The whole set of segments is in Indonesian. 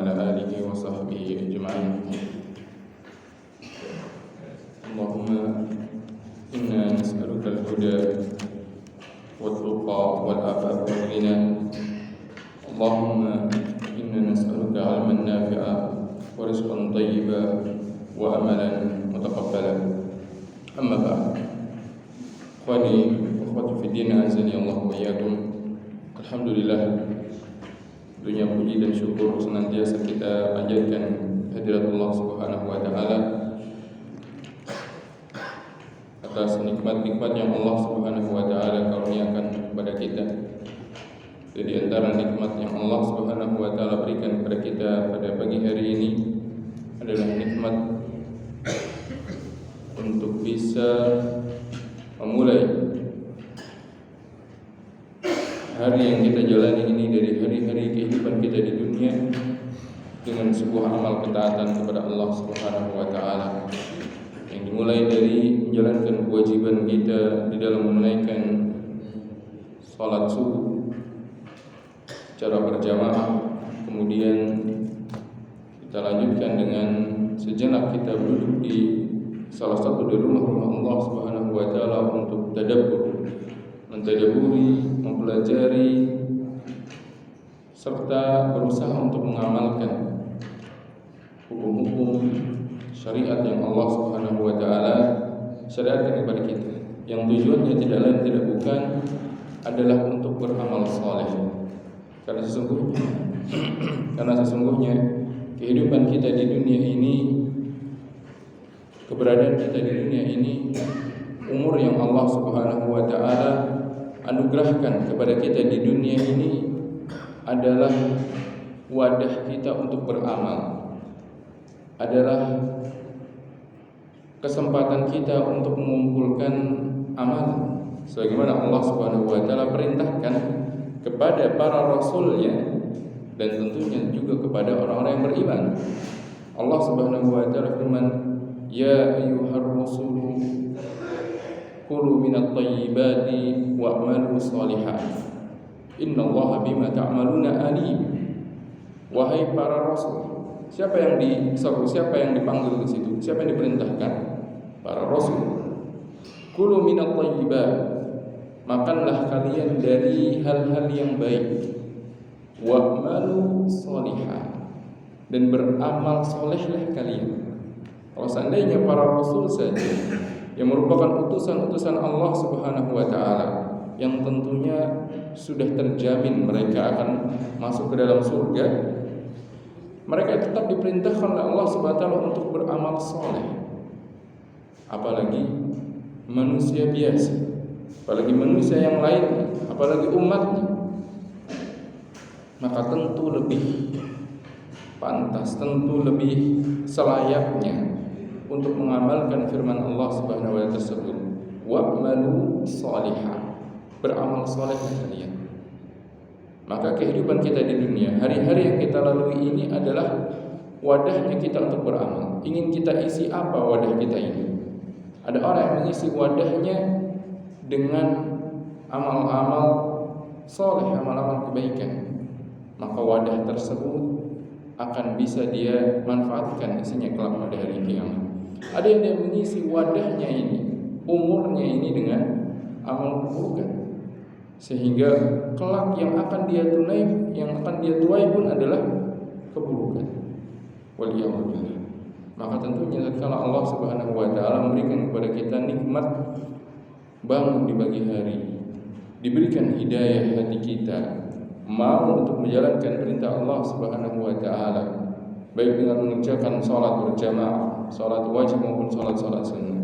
وعلى آله وصحبه أجمعين. اللهم إنا نسألك الهدى والتقى والعفاف والغنى. اللهم إنا نسألك علما نافعا ورزقا طيبا وأملا متقبلا. أما بعد، إخواني وأخواتي في الدين أعزني الله وإياكم. Alhamdulillah, dunia puji dan syukur senantiasa kita panjatkan hadirat Allah Subhanahu wa taala atas nikmat-nikmat yang Allah Subhanahu wa taala karuniakan kepada kita. Jadi antara nikmat yang Allah Subhanahu wa taala berikan kepada kita pada pagi hari ini adalah nikmat untuk bisa memulai hari yang kita jalani ini dari hari-hari kehidupan kita di dunia dengan sebuah amal ketaatan kepada Allah Subhanahu wa taala yang dimulai dari menjalankan kewajiban kita di dalam menunaikan salat subuh secara berjamaah, kemudian kita lanjutkan dengan sejenak kita duduk di salah satu dari rumah-rumah Allah Subhanahu wa taala untuk tadabbur, mentadaburi, mempelajari serta berusaha untuk mengamalkan hukum-hukum syariat yang Allah Subhanahu wa taala syariatkan kepada kita, yang tujuannya tidak lain tidak bukan adalah untuk beramal saleh. Karena sesungguhnya kehidupan kita di dunia ini, keberadaan kita di dunia ini, umur yang Allah Subhanahu wa taala anugerahkan kepada kita di dunia ini adalah wadah kita untuk beramal, adalah kesempatan kita untuk mengumpulkan amal sebagaimana Allah Subhanahu wa taala perintahkan kepada para rasulnya dan tentunya juga kepada orang-orang yang beriman. Allah Subhanahu wa taala firman, ya ayyuhar rasul kulu minat tayyibati wa'malu shalihat innallaha bima ta'maluna alim. Wahai para rasul, siapa yang diseru, siapa yang dipanggil ke situ, siapa yang diperintahkan? Para rasul. Kulu minat tayyibat, makanlah kalian dari hal-hal yang baik, wa'malu shalihat, dan beramal solehlah kalian. Kalau seandainya para rasul saja yang merupakan utusan-utusan Allah Subhanahu wa taala yang tentunya sudah terjamin mereka akan masuk ke dalam surga, mereka tetap diperintahkan oleh Allah Subhanahu wa taala untuk beramal soleh. Apalagi manusia biasa, apalagi manusia yang lain, apalagi umatnya, maka tentu lebih pantas, tentu lebih selayaknya untuk mengamalkan firman Allah Subhanahu wa taala tersebut, wa'malu shalihat, beramal saleh kalian. Maka kehidupan kita di dunia, hari-hari yang kita lalui ini adalah wadahnya kita untuk beramal. Ingin kita isi apa wadah kita ini? Ada orang yang mengisi wadahnya dengan amal-amal saleh, amal-amal kebaikan, maka wadah tersebut akan bisa dia manfaatkan isinya kelak pada hari kiamat. Ada yang dia mengisi wadahnya ini, umurnya ini dengan amal keburukan, sehingga kelak yang akan dia tuai pun adalah keburukan. Waliyahulillah. Maka tentunya tatkala Allah Subhanahu wa taala memberikan kepada kita nikmat bangun di pagi hari, diberikan hidayah hati kita, mau untuk menjalankan perintah Allah Subhanahu wa taala, baik dengan mengerjakan salat berjamaah, salat wajib maupun salat-salat sunnah.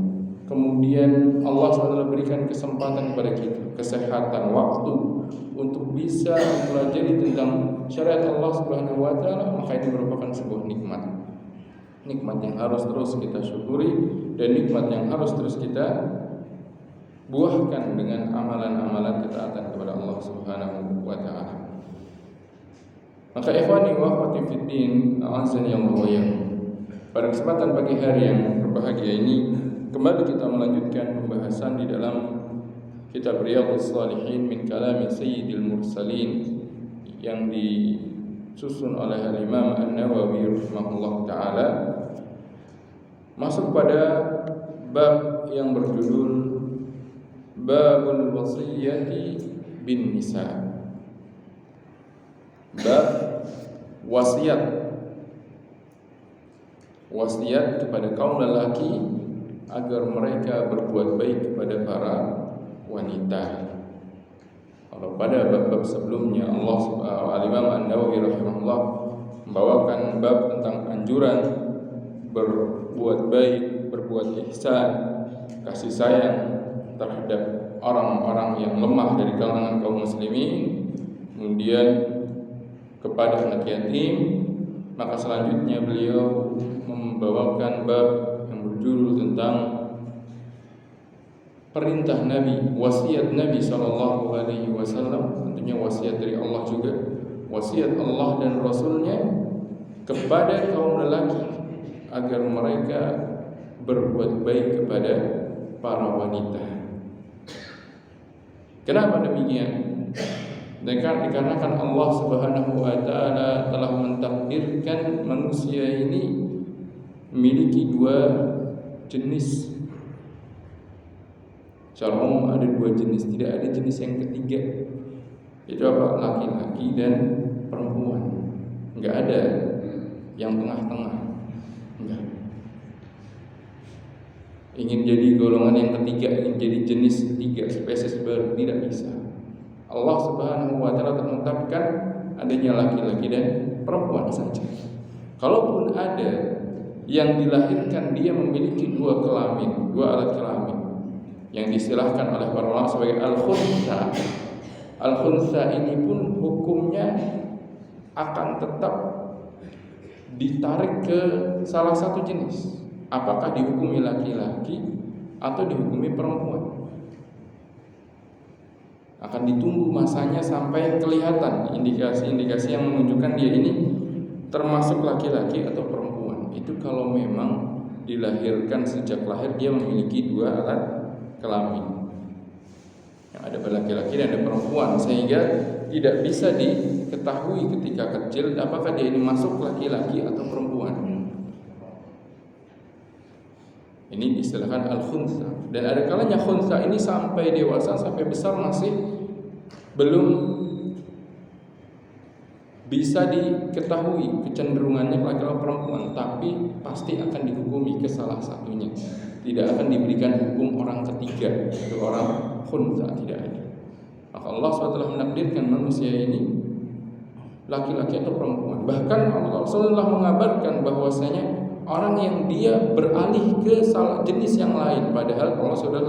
Kemudian Allah SWT berikan kesempatan kepada kita, kesehatan, waktu untuk bisa mempelajari tentang syariat Allah Subhanahu wa taala, maka itu merupakan sebuah nikmat. Nikmat yang harus terus kita syukuri dan nikmat yang harus terus kita buahkan dengan amalan-amalan ketaatan kepada Allah Subhanahu wa taala. Maka ikhwani wa akhwati fid din, a'azzani Allah wa iyyakum. Pada kesempatan pagi hari yang berbahagia ini, kembali kita melanjutkan pembahasan di dalam kitab Riyadhus Shalihin min kalami Sayyidil Mursalin yang disusun oleh Imam An-Nawawi rahimahullah taala, masuk pada bab yang berjudul Babul Wasiyati bin Nisa. Bab wasiat kepada kaum lelaki agar mereka berbuat baik kepada para wanita. Kalau pada bab-bab sebelumnya Al-Imam An-Nawawi rahimahullah membawakan bab tentang anjuran berbuat baik, berbuat ihsan, kasih sayang terhadap orang-orang yang lemah dari kalangan kaum muslimin, kemudian kepada anak yatim, maka selanjutnya beliau membawakan bab yang berjudul tentang perintah Nabi, wasiat Nabi sallallahu alaihi wasallam, tentunya wasiat dari Allah juga, wasiat Allah dan Rasulnya kepada kaum lelaki agar mereka berbuat baik kepada para wanita. Kenapa demikian? Dikarenakan Allah Subhanahu wa taala telah mentakdirkan manusia ini memiliki dua jenis. Secara umum ada dua jenis, tidak ada jenis yang ketiga. Itu apa? Laki-laki dan perempuan. Enggak ada yang tengah-tengah. Enggak. Ingin jadi golongan yang ketiga, ingin jadi jenis ketiga, spesies baru, tidak bisa. Allah Subhanahu wa taala menetapkan adanya laki-laki dan perempuan saja. Kalaupun ada yang dilahirkan dia memiliki dua kelamin, dua alat kelamin, yang distilahkan oleh para ulama sebagai al-khunsa. Al-khunsa ini pun hukumnya akan tetap ditarik ke salah satu jenis. Apakah dihukumi laki-laki atau dihukumi perempuan? Akan ditunggu masanya sampai kelihatan indikasi-indikasi yang menunjukkan dia ini termasuk laki-laki atau perempuan. Itu kalau memang dilahirkan sejak lahir dia memiliki dua alat kelamin, yang ada laki-laki dan ada perempuan, sehingga tidak bisa diketahui ketika kecil apakah dia ini masuk laki-laki atau perempuan. Ini istilahkan al-khunsa. Dan ada kalanya khunsa ini sampai dewasa, sampai besar masih belum bisa diketahui kecenderungannya laki-laki atau perempuan, tapi pasti akan dihukumi ke salah satunya. Tidak akan diberikan hukum orang ketiga, itu orang khunsa, tidak ada. Maka Allah SWT menakdirkan manusia ini laki-laki atau perempuan. Bahkan Allah SWT mengabarkan bahwasanya orang yang dia beralih ke salah jenis yang lain, padahal Allah sudah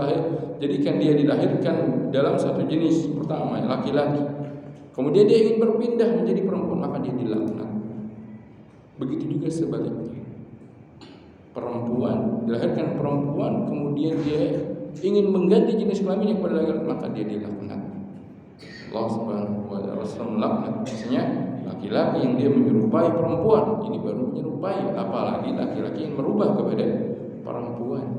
jadikan dia dilahirkan dalam satu jenis pertama, laki-laki, kemudian dia ingin berpindah menjadi perempuan, maka dia dilaknat. Begitu juga sebaliknya, perempuan dilahirkan perempuan, kemudian dia ingin mengganti jenis kelaminnya kepada laki-laki, maka dia dilaknat. Allah Subhanahu wa taala melaknat. Maksudnya laki-laki yang dia menyerupai perempuan, ini baru menyerupai, apalagi laki-laki yang merubah kepada perempuan,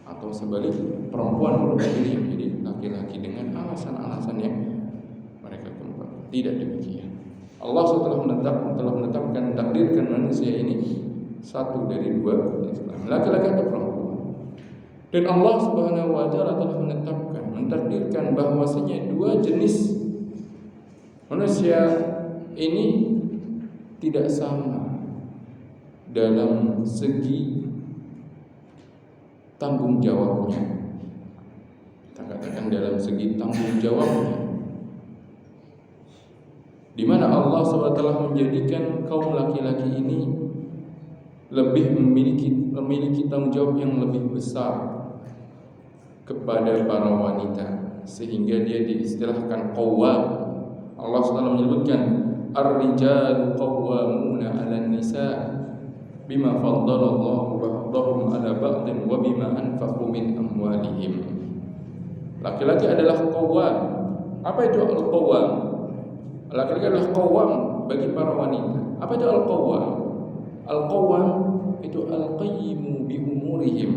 atau sebaliknya perempuan merubah diri menjadi laki-laki dengan alasan-alasan yang mereka kembang. Tidak demikian. Allah telah menetapkan takdirkan manusia ini satu dari dua jenis, laki-laki atau perempuan. Dan Allah Subhanahu wa taala telah mentakdirkan bahwasanya dua jenis manusia ini tidak sama dalam segi tanggung jawabnya. Kita katakan dalam segi tanggung jawabnya, di mana Allah SWT menjadikan kaum laki-laki ini lebih memiliki tanggung jawab yang lebih besar kepada para wanita, sehingga dia diistilahkan qawwam. Allah SWT menyebutkan ar-rijalu qawwamuna 'alan nisa bima faddalallahu ba'dahum 'ala ba'din wa bima anfaqu min amwalihim. Laki-laki adalah qawwam. Apa itu al-qawwam? Laki-laki adalah qawwam bagi para wanita. Apa itu al-qawwam? Al-qawwam itu al-qayyimu bi umurihim,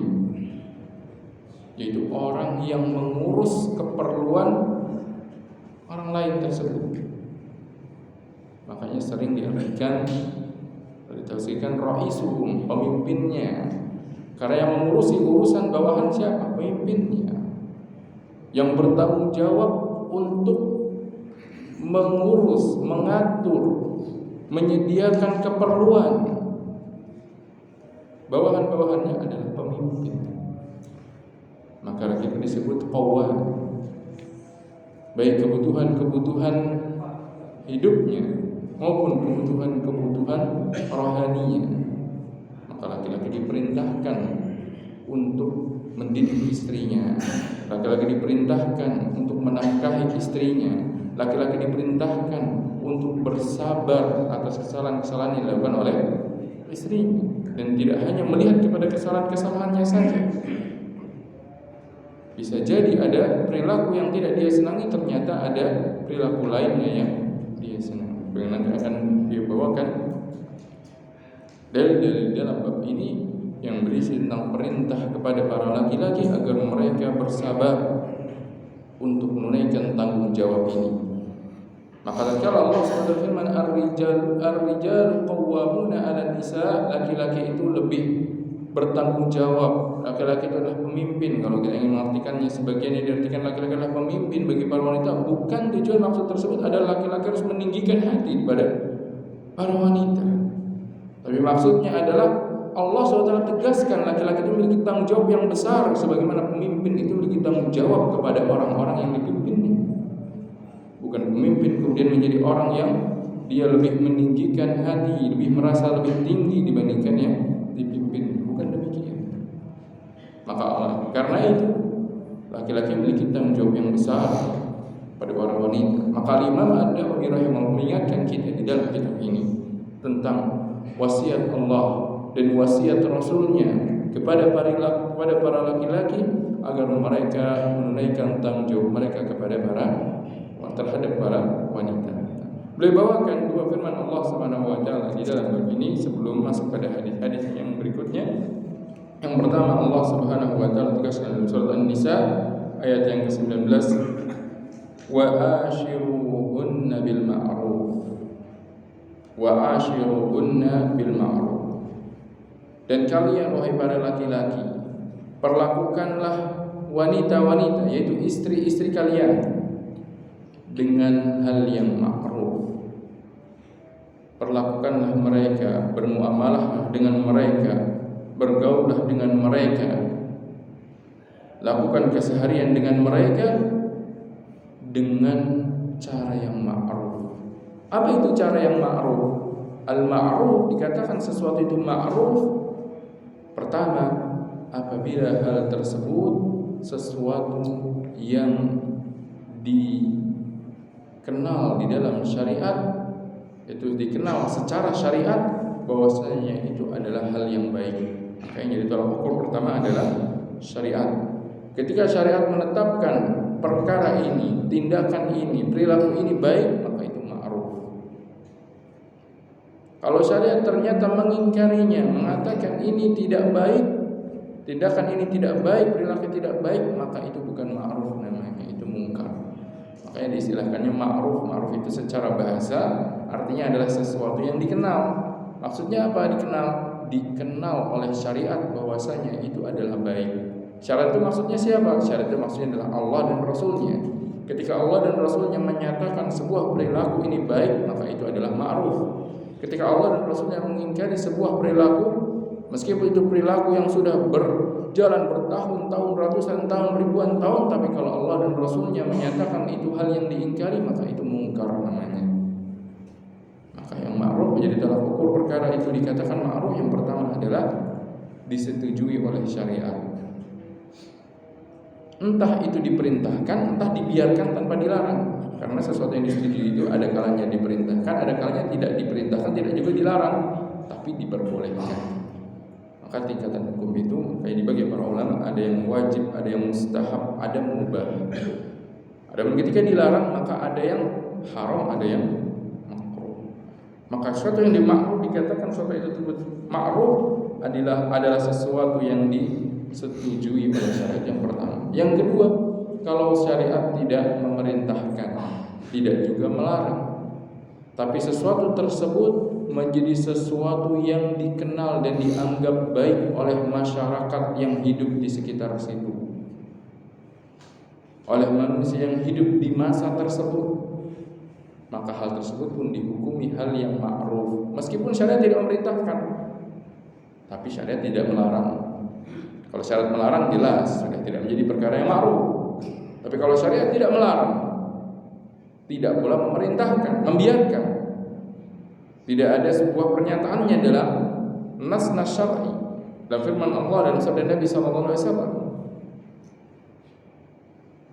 yaitu orang yang mengurus keperluan orang lain tersebut. Makanya sering diartikan, ditafsirkan raisuhum, pemimpinnya. Karena yang mengurusi urusan bawahan siapa? Pemimpinnya. Yang bertanggung jawab untuk mengurus, mengatur, menyediakan keperluan bawahan-bawahannya adalah pemimpin. Maka kita disebut qawwam. Baik kebutuhan-kebutuhan hidupnya maupun kebutuhan-kebutuhan rohaninya. Maka laki-laki diperintahkan untuk mendidik istrinya, laki-laki diperintahkan untuk menafkahi istrinya, laki-laki diperintahkan untuk bersabar atas kesalahan-kesalahan yang dilakukan oleh istrinya, dan tidak hanya melihat kepada kesalahan-kesalahannya saja. Bisa jadi ada perilaku yang tidak dia senangi, ternyata ada perilaku lainnya yang dia senangi. Nanti akan dia bawakan dalil-dalil dalam bab ini yang berisi tentang perintah kepada para laki-laki agar mereka bersabar untuk menunaikan tanggung jawab ini. Maka tatkala Allah SWT berfirman ar-rijalu qawwamuna 'alan nisa, laki-laki itu lebih bertanggung jawab. Laki-laki itu adalah pemimpin. Kalau kita ingin mengartikannya, sebagian yang diartikan laki-laki adalah pemimpin bagi para wanita, bukan tujuan maksud tersebut adalah laki-laki harus meninggikan hati kepada para wanita. Tapi maksudnya adalah Allah SWT tegaskan laki-laki itu memiliki tanggung jawab yang besar, sebagaimana pemimpin itu memiliki tanggung jawab kepada orang-orang yang dipimpinnya. Bukan pemimpin kemudian menjadi orang yang dia lebih meninggikan hati, lebih merasa lebih tinggi dibandingkan yang dipimpin. Bukan demikian. Maka karena itu laki-laki memiliki tanggung jawab yang besar pada para wanita. Maka Imam An-Nawawi rahimahullah mengingatkan kita di dalam kitab ini tentang wasiat Allah dan wasiat Rasulnya kepada para laki-laki agar mereka menunaikan tanggung jawab mereka terhadap para wanita. Beliau bawakan dua firman Allah Subhanahu wa taala di dalam bab ini sebelum masuk pada hadis-hadis yang berikutnya. Yang pertama, Allah Subhanahu wa taala tegaskan dalam surat An-Nisa ayat yang ke-19, wa ashiruhunna bil ma'ruf. Wa ashiruhunna bil ma'ruf. Dan kalian wahai para laki-laki, perlakukanlah wanita-wanita, yaitu istri-istri kalian, dengan hal yang ma'ruf. Perlakukanlah mereka, bermuamalah dengan mereka, bergaullah dengan mereka, lakukan keseharian dengan mereka dengan cara yang ma'ruf. Apa itu cara yang ma'ruf? Al-ma'ruf dikatakan sesuatu itu ma'ruf pertama apabila hal tersebut sesuatu yang dikenal di dalam syariat, itu dikenal secara syariat bahwasanya itu adalah hal yang baik. Makanya jadi tolak ukur pertama adalah syariat. Ketika syariat menetapkan perkara ini, tindakan ini, perilaku ini baik, maka itu ma'ruf. Kalau syariat ternyata mengingkarinya, mengatakan ini tidak baik, tindakan ini tidak baik, perilaku tidak baik, maka itu bukan ma'ruf namanya, itu mungkar. Makanya diistilahkannya ma'ruf. Ma'ruf itu secara bahasa artinya adalah sesuatu yang dikenal. Maksudnya apa dikenal? Dikenal oleh syariat bahwasanya itu adalah baik. Syariat itu maksudnya siapa? Syariat itu maksudnya adalah Allah dan Rasulnya. Ketika Allah dan Rasulnya menyatakan sebuah perilaku ini baik, maka itu adalah ma'ruf. Ketika Allah dan Rasulnya mengingkari sebuah perilaku, meskipun itu perilaku yang sudah berjalan bertahun-tahun, ratusan tahun, ribuan tahun, tapi kalau Allah dan Rasulnya menyatakan itu hal yang diingkari, maka itu mungkar namanya. Maka yang ma'ruf menjadi tolak ukur perkara itu dikatakan ma'ruf. Yang pertama adalah disetujui oleh syariat. Entah itu diperintahkan, entah dibiarkan tanpa dilarang. Karena sesuatu yang disetujui itu ada kalanya diperintahkan, ada kalanya tidak diperintahkan, tidak juga dilarang, tapi diperbolehkan. Maka tingkatan hukum itu kayak dibagi para ulama, ada yang wajib, ada yang mustahab, ada mubah. Adapun ketika dilarang, maka ada yang haram, ada yang makruh. Maka sesuatu yang dimakruh dikatakan sesuatu itu ma'ruf adalah sesuatu yang disetujui oleh syariat yang pertama. Yang kedua, kalau syariat tidak memerintahkan, tidak juga melarang, tapi sesuatu tersebut menjadi sesuatu yang dikenal dan dianggap baik oleh masyarakat yang hidup di sekitar situ, oleh manusia yang hidup di masa tersebut, maka hal tersebut pun dihukumi hal yang ma'ruf. Meskipun syariat tidak memerintahkan, tapi syariat tidak melarang. Kalau syariat melarang jelas sudah tidak menjadi perkara yang ma'ruf. Tapi kalau syariat tidak melarang, tidak pula memerintahkan, membiarkan, tidak ada sebuah pernyataannya dalam nas-nas syar'i, dalam firman Allah dan sabda Nabi SAW.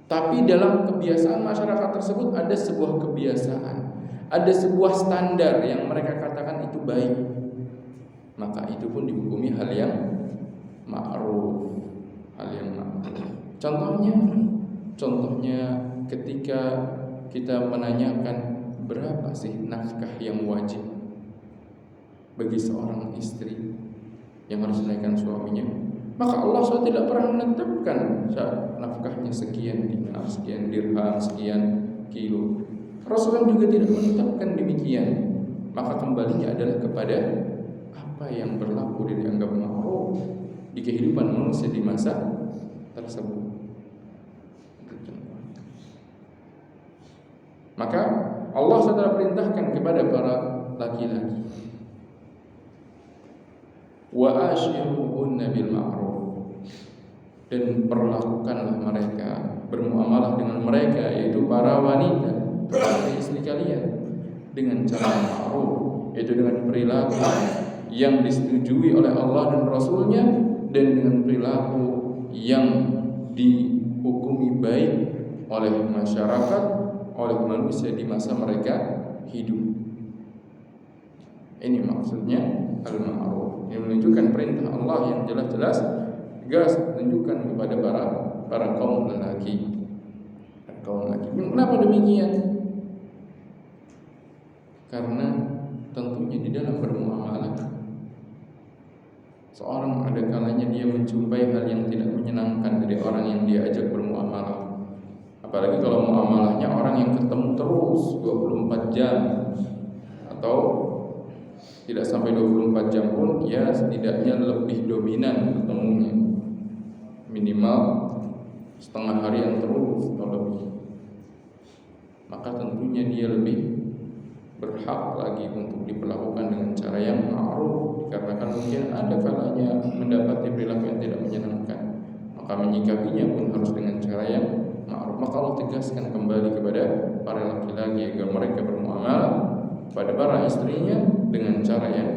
Tapi dalam kebiasaan masyarakat tersebut ada sebuah kebiasaan, ada sebuah standar yang mereka katakan itu baik, maka itu pun dihukumi hal yang ma'ruf, hal yang ma'ruf. Contohnya ketika kita menanyakan berapa sih nafkah yang wajib bagi seorang istri yang harus dinaikkan suaminya, maka Allah SWT tidak pernah menetapkan nafkahnya sekian dinar, sekian dirham, sekian kilo. Rasulullah juga tidak menetapkan demikian. Maka kembalinya adalah kepada apa yang berlaku dan dianggap ma'ruf di kehidupan manusia di masa tersebut. Maka Allah SWT perintahkan kepada para laki-laki, wa ashiruhunna bil ma'ruf, dan perlakukanlah mereka, bermuamalah dengan mereka, yaitu para wanita, para istri kalian, dengan cara ma'ruf, yaitu dengan perilaku yang disetujui oleh Allah dan Rasulnya, dan dengan perilaku yang dihukumi baik oleh masyarakat, oleh manusia di masa mereka hidup. Ini maksudnya al-ma'ruf. Ini menunjukkan perintah Allah yang jelas-jelas tegas menunjukkan kepada para kaum lelaki. Kenapa demikian? Karena tentunya di dalam bermuamalah, seorang ada kalanya dia menjumpai hal yang tidak menyenangkan dari orang yang dia ajak bermuamalah. Apalagi kalau muamalahnya orang yang ketemu terus 24 jam atau tidak sampai 24 jam pun, ya setidaknya lebih dominan ketemunya, minimal setengah harian terus atau lebih. Maka tentunya dia lebih berhak lagi untuk diperlakukan dengan cara yang ma'ruf, karena kan mungkin ada kalanya mendapati perilaku yang tidak menyenangkan, maka menyikapinya pun harus dengan cara yang ma'ruf. Maka Allah tegaskan kembali kepada para laki-laki agar mereka bermuamalah pada para istrinya dengan cara yang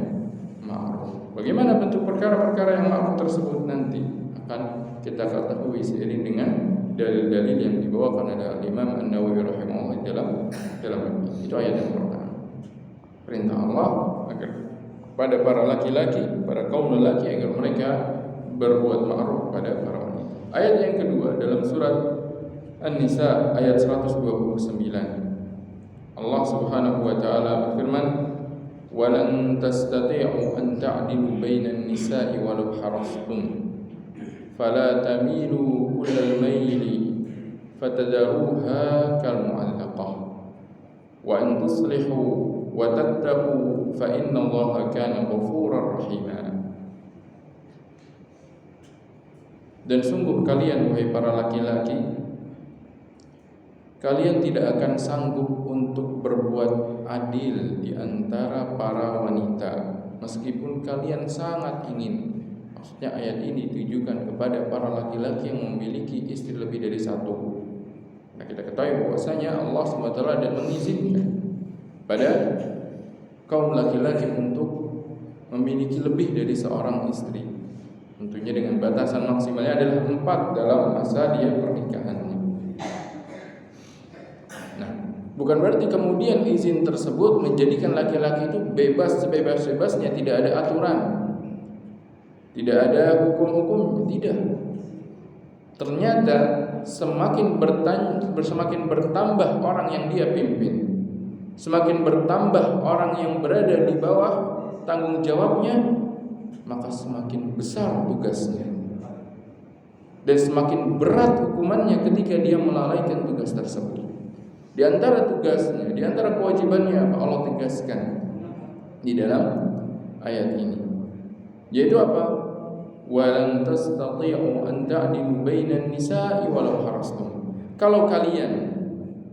ma'ruf. Bagaimana bentuk perkara-perkara yang ma'ruf tersebut nanti akan kita ketahui seiring dengan dalil-dalil yang dibawakan oleh Imam An-Nawawi rahimahullah dalam itu ayat yang pertama. Perintah Allah agar pada para laki-laki, para kaum lelaki, agar mereka berbuat ma'ruf pada para wanita. Ayat yang kedua dalam surat An-Nisa ayat 129. Allah Subhanahu wa taala berfirman, "Walan tastati'u an ta'dilu bainan nisa'i walau harastum, fala tamilu kullal maili fatadharuha kal mu'allaqah, wa in tuslihu wa tattaqu fa innallaha kana ghafurar rahima." Dan sungguh kalian wahai para laki-laki, kalian tidak akan sanggup untuk berbuat adil di antara para wanita meskipun kalian sangat ingin. Maksudnya ayat ini ditujukan kepada para laki-laki yang memiliki istri lebih dari satu. Nah, kita ketahui bahwasanya Allah SWT ada mengizinkan pada kaum laki-laki untuk memiliki lebih dari seorang istri. Tentunya dengan batasan maksimalnya adalah 4 dalam masa dia pernikahannya. Bukan berarti kemudian izin tersebut menjadikan laki-laki itu bebas sebebas-bebasnya, tidak ada aturan, tidak ada hukum-hukum, tidak. Ternyata semakin bertambah orang yang dia pimpin, semakin bertambah orang yang berada di bawah tanggung jawabnya, maka semakin besar tugasnya dan semakin berat hukumannya ketika dia melalaikan tugas tersebut. Di antara tugasnya, di antara kewajibannya apa Allah tegaskan di dalam ayat ini, yaitu apa? Walan tastati'u an ta'dilu bainan nisa'i walau harastum. Kalau kalian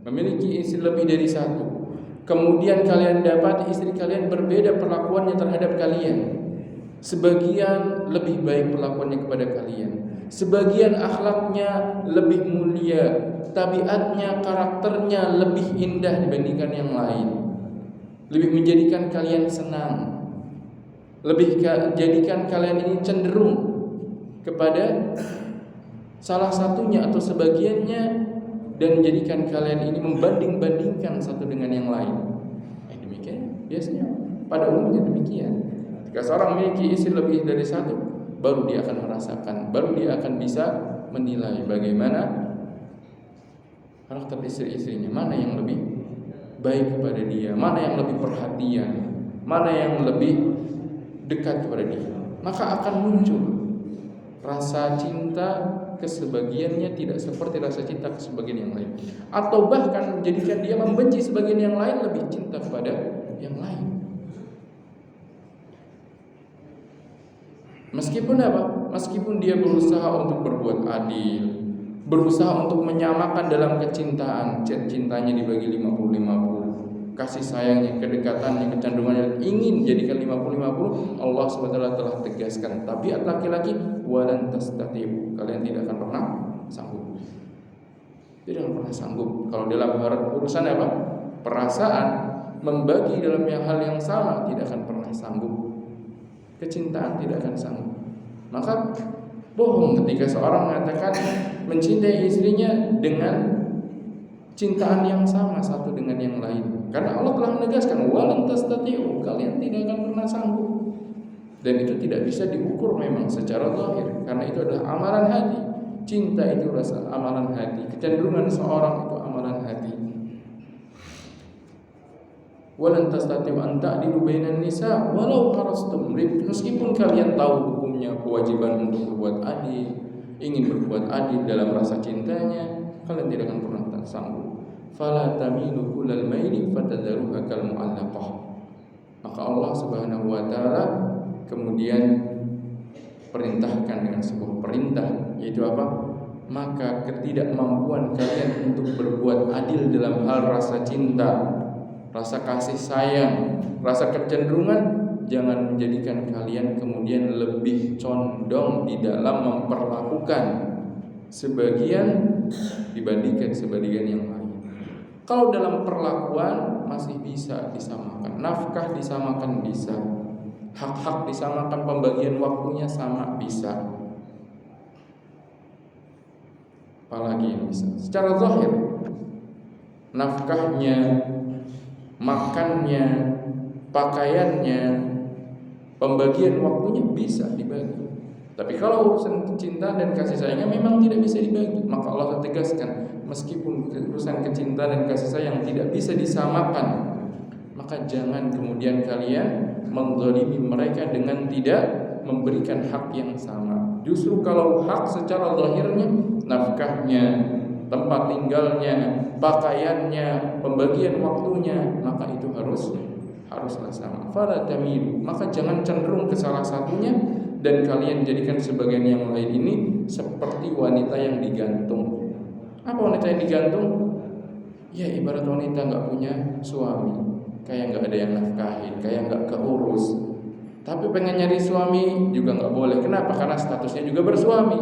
memiliki istri lebih dari satu, kemudian kalian dapat istri kalian berbeda perlakuannya terhadap kalian, sebagian lebih baik perlakuannya kepada kalian, sebagian akhlaknya lebih mulia, tabiatnya, karakternya lebih indah dibandingkan yang lain, lebih menjadikan kalian senang, lebih jadikan kalian ini cenderung kepada salah satunya atau sebagiannya, dan menjadikan kalian ini membanding-bandingkan satu dengan yang lain. Demikian biasanya pada umumnya demikian. Jika seorang memiliki istri lebih dari satu, baru dia akan merasakan, baru dia akan bisa menilai bagaimana karakter istri-istrinya, mana yang lebih baik kepada dia, mana yang lebih perhatian, mana yang lebih dekat kepada dia. Maka akan muncul rasa cinta kesebagiannya tidak seperti rasa cinta kesebagian yang lain, atau bahkan menjadikan dia membenci sebagian yang lain lebih cinta kepada yang lain. Meskipun apa? Meskipun dia berusaha untuk berbuat adil, berusaha untuk menyamakan dalam kecintaan, cintanya dibagi 50-50, kasih sayangnya, kedekatannya, kecenderungannya ingin jadikan 50-50, Allah SWT telah tegaskan. Tabiat laki-laki, walan tastati'u, kalian tidak akan pernah sanggup. Tidak akan pernah sanggup. Kalau dalam urusan apa? Perasaan, membagi dalam hal yang sama, tidak akan pernah sanggup. Kecintaan tidak akan sanggup. Maka bohong ketika seorang mengatakan mencintai istrinya dengan cintaan yang sama satu dengan yang lain. Karena Allah telah menegaskan walan tastati'u, kalian tidak akan pernah sanggup. Dan itu tidak bisa diukur memang secara zahir, karena itu adalah amalan hati. Cinta itu rasa amalan hati, kecenderungan seorang itu amalan hati. Walan tastati'u an ta'dilu bainan nisa walau harastum. Meskipun kalian tahu hukumnya, kewajiban untuk berbuat adil, ingin berbuat adil dalam rasa cintanya, kalian tidak akan pernah sanggup. Fala tamilu kullal maili fatadharuha kal mu'allaqah. Maka Allah Subhanahu wa taala kemudian perintahkan dengan sebuah perintah, yaitu apa? Maka ketidakmampuan kalian untuk berbuat adil dalam hal rasa cinta, rasa kasih sayang, rasa kecenderungan, jangan menjadikan kalian kemudian lebih condong di dalam memperlakukan sebagian dibandingkan sebagian yang lain. Kalau dalam perlakuan masih bisa disamakan, nafkah disamakan bisa, hak-hak disamakan, pembagian waktunya sama bisa. Apalagi yang bisa secara zahir, nafkahnya, makannya, pakaiannya, pembagian waktunya bisa dibagi. Tapi kalau urusan kecintaan dan kasih sayangnya memang tidak bisa dibagi. Maka Allah tegaskan, meskipun urusan kecintaan dan kasih sayang tidak bisa disamakan, maka jangan kemudian kalian menzalimi mereka dengan tidak memberikan hak yang sama. Justru kalau hak secara zahirnya, nafkahnya, tempat tinggalnya, pakaiannya, pembagian waktunya, maka itu haruslah sama. Fala tamilu, maka jangan cenderung ke salah satunya dan kalian jadikan sebagian yang lain ini seperti wanita yang digantung. Apa wanita yang digantung? Ya ibarat wanita nggak punya suami, kayak nggak ada yang nafkahin, kayak nggak keurus. Tapi pengen nyari suami juga nggak boleh. Kenapa? Karena statusnya juga bersuami.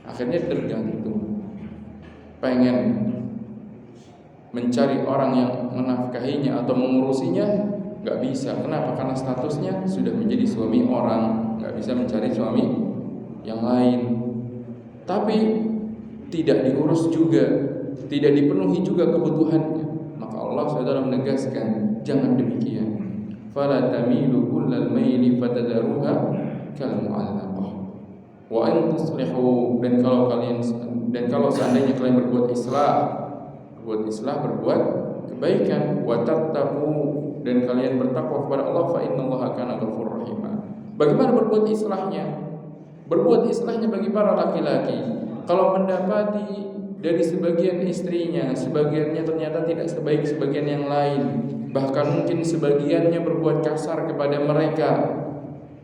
Akhirnya tergantung. Pengen mencari orang yang menafkahinya atau mengurusinya, nggak bisa. Kenapa? Karena statusnya sudah menjadi suami orang, nggak bisa mencari suami yang lain. Tapi tidak diurus juga, tidak dipenuhi juga kebutuhannya. Maka Allah SWT menegaskan, jangan demikian. Fala tamilu kullal maili fatadharuha kal mu'allaqah. Wa in tuslihu, dan kalau seandainya kalian berbuat islah, berbuat kebaikan, wa tattaqu, dan kalian bertakwa kepada Allah, fa innallaha kana ghafurur rahim. Bagaimana berbuat islahnya? Berbuat islahnya bagi para laki-laki kalau mendapati dari sebagian istrinya, sebagiannya ternyata tidak sebaik sebagian yang lain, bahkan mungkin sebagiannya berbuat kasar kepada mereka,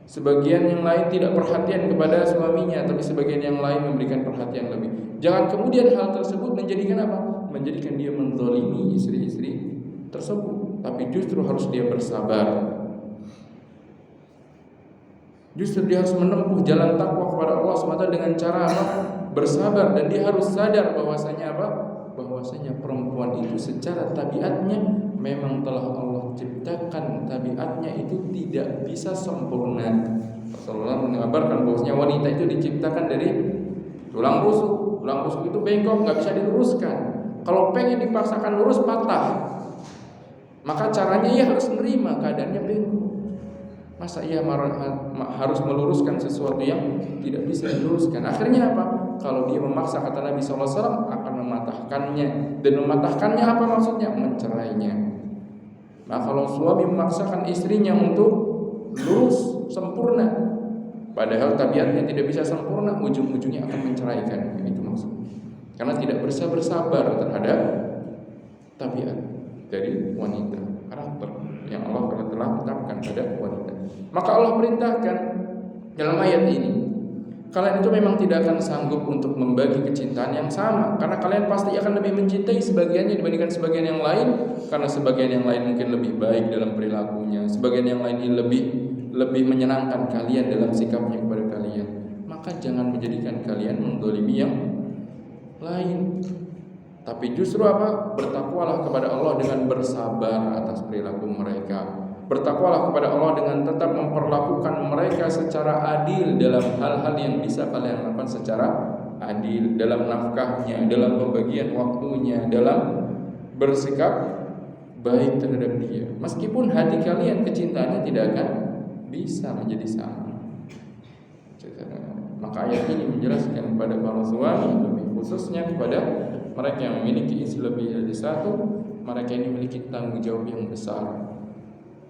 sebagian yang lain tidak perhatian kepada suaminya, tapi sebagian yang lain memberikan perhatian lebih. Jangan kemudian hal tersebut menjadikan apa? Menjadikan dia menzalimi istri-istri tersebut, tapi justru harus dia bersabar. Justru dia harus menempuh jalan takwa kepada Allah SWT dengan cara apa? Bersabar, dan dia harus sadar bahwasanya apa? Bahwasanya perempuan itu secara tabiatnya memang telah Allah ciptakan, tabiatnya itu tidak bisa sempurna. Rasulullah mengabarkan bahwasanya wanita itu diciptakan dari tulang rusuk. Tulang rusuk itu bengkok, nggak bisa diluruskan. Kalau pengen dipaksakan lurus patah. Maka caranya ia harus menerima keadaannya bengkok. Masa ia harus meluruskan sesuatu yang tidak bisa diluruskan? Akhirnya apa? Kalau dia memaksa, kata Nabi SAW, akan mematahkannya. Dan mematahkannya apa maksudnya? Mencerainya. Nah, kalau suami memaksakan istrinya untuk lurus, sempurna, padahal tabiatnya tidak bisa sempurna, ujung-ujungnya akan menceraikan. Itu maksudnya. Karena tidak bersabar terhadap tabiat dari wanita, karakter yang Allah telah tetapkan pada wanita. Maka Allah perintahkan dalam ayat ini, kalian itu memang tidak akan sanggup untuk membagi kecintaan yang sama, karena kalian pasti akan lebih mencintai sebagiannya dibandingkan sebagian yang lain, karena sebagian yang lain mungkin lebih baik dalam perilakunya, sebagian yang lain ini lebih menyenangkan kalian dalam sikapnya kepada kalian. Maka jangan menjadikan kalian menzalimi yang lain, tapi justru apa? Bertakwalah kepada Allah dengan bersabar atas perilaku mereka. Bertakwalah kepada Allah dengan tetap memperlakukan mereka secara adil dalam hal-hal yang bisa kalian lakukan secara adil, dalam nafkahnya, dalam pembagian waktunya, dalam bersikap baik terhadap dia. Meskipun hati kalian kecintaannya tidak akan bisa menjadi sama. Maka ayat ini menjelaskan kepada para suami, lebih khususnya kepada mereka yang memiliki istri lebih dari satu, mereka ini memiliki tanggung jawab yang besar.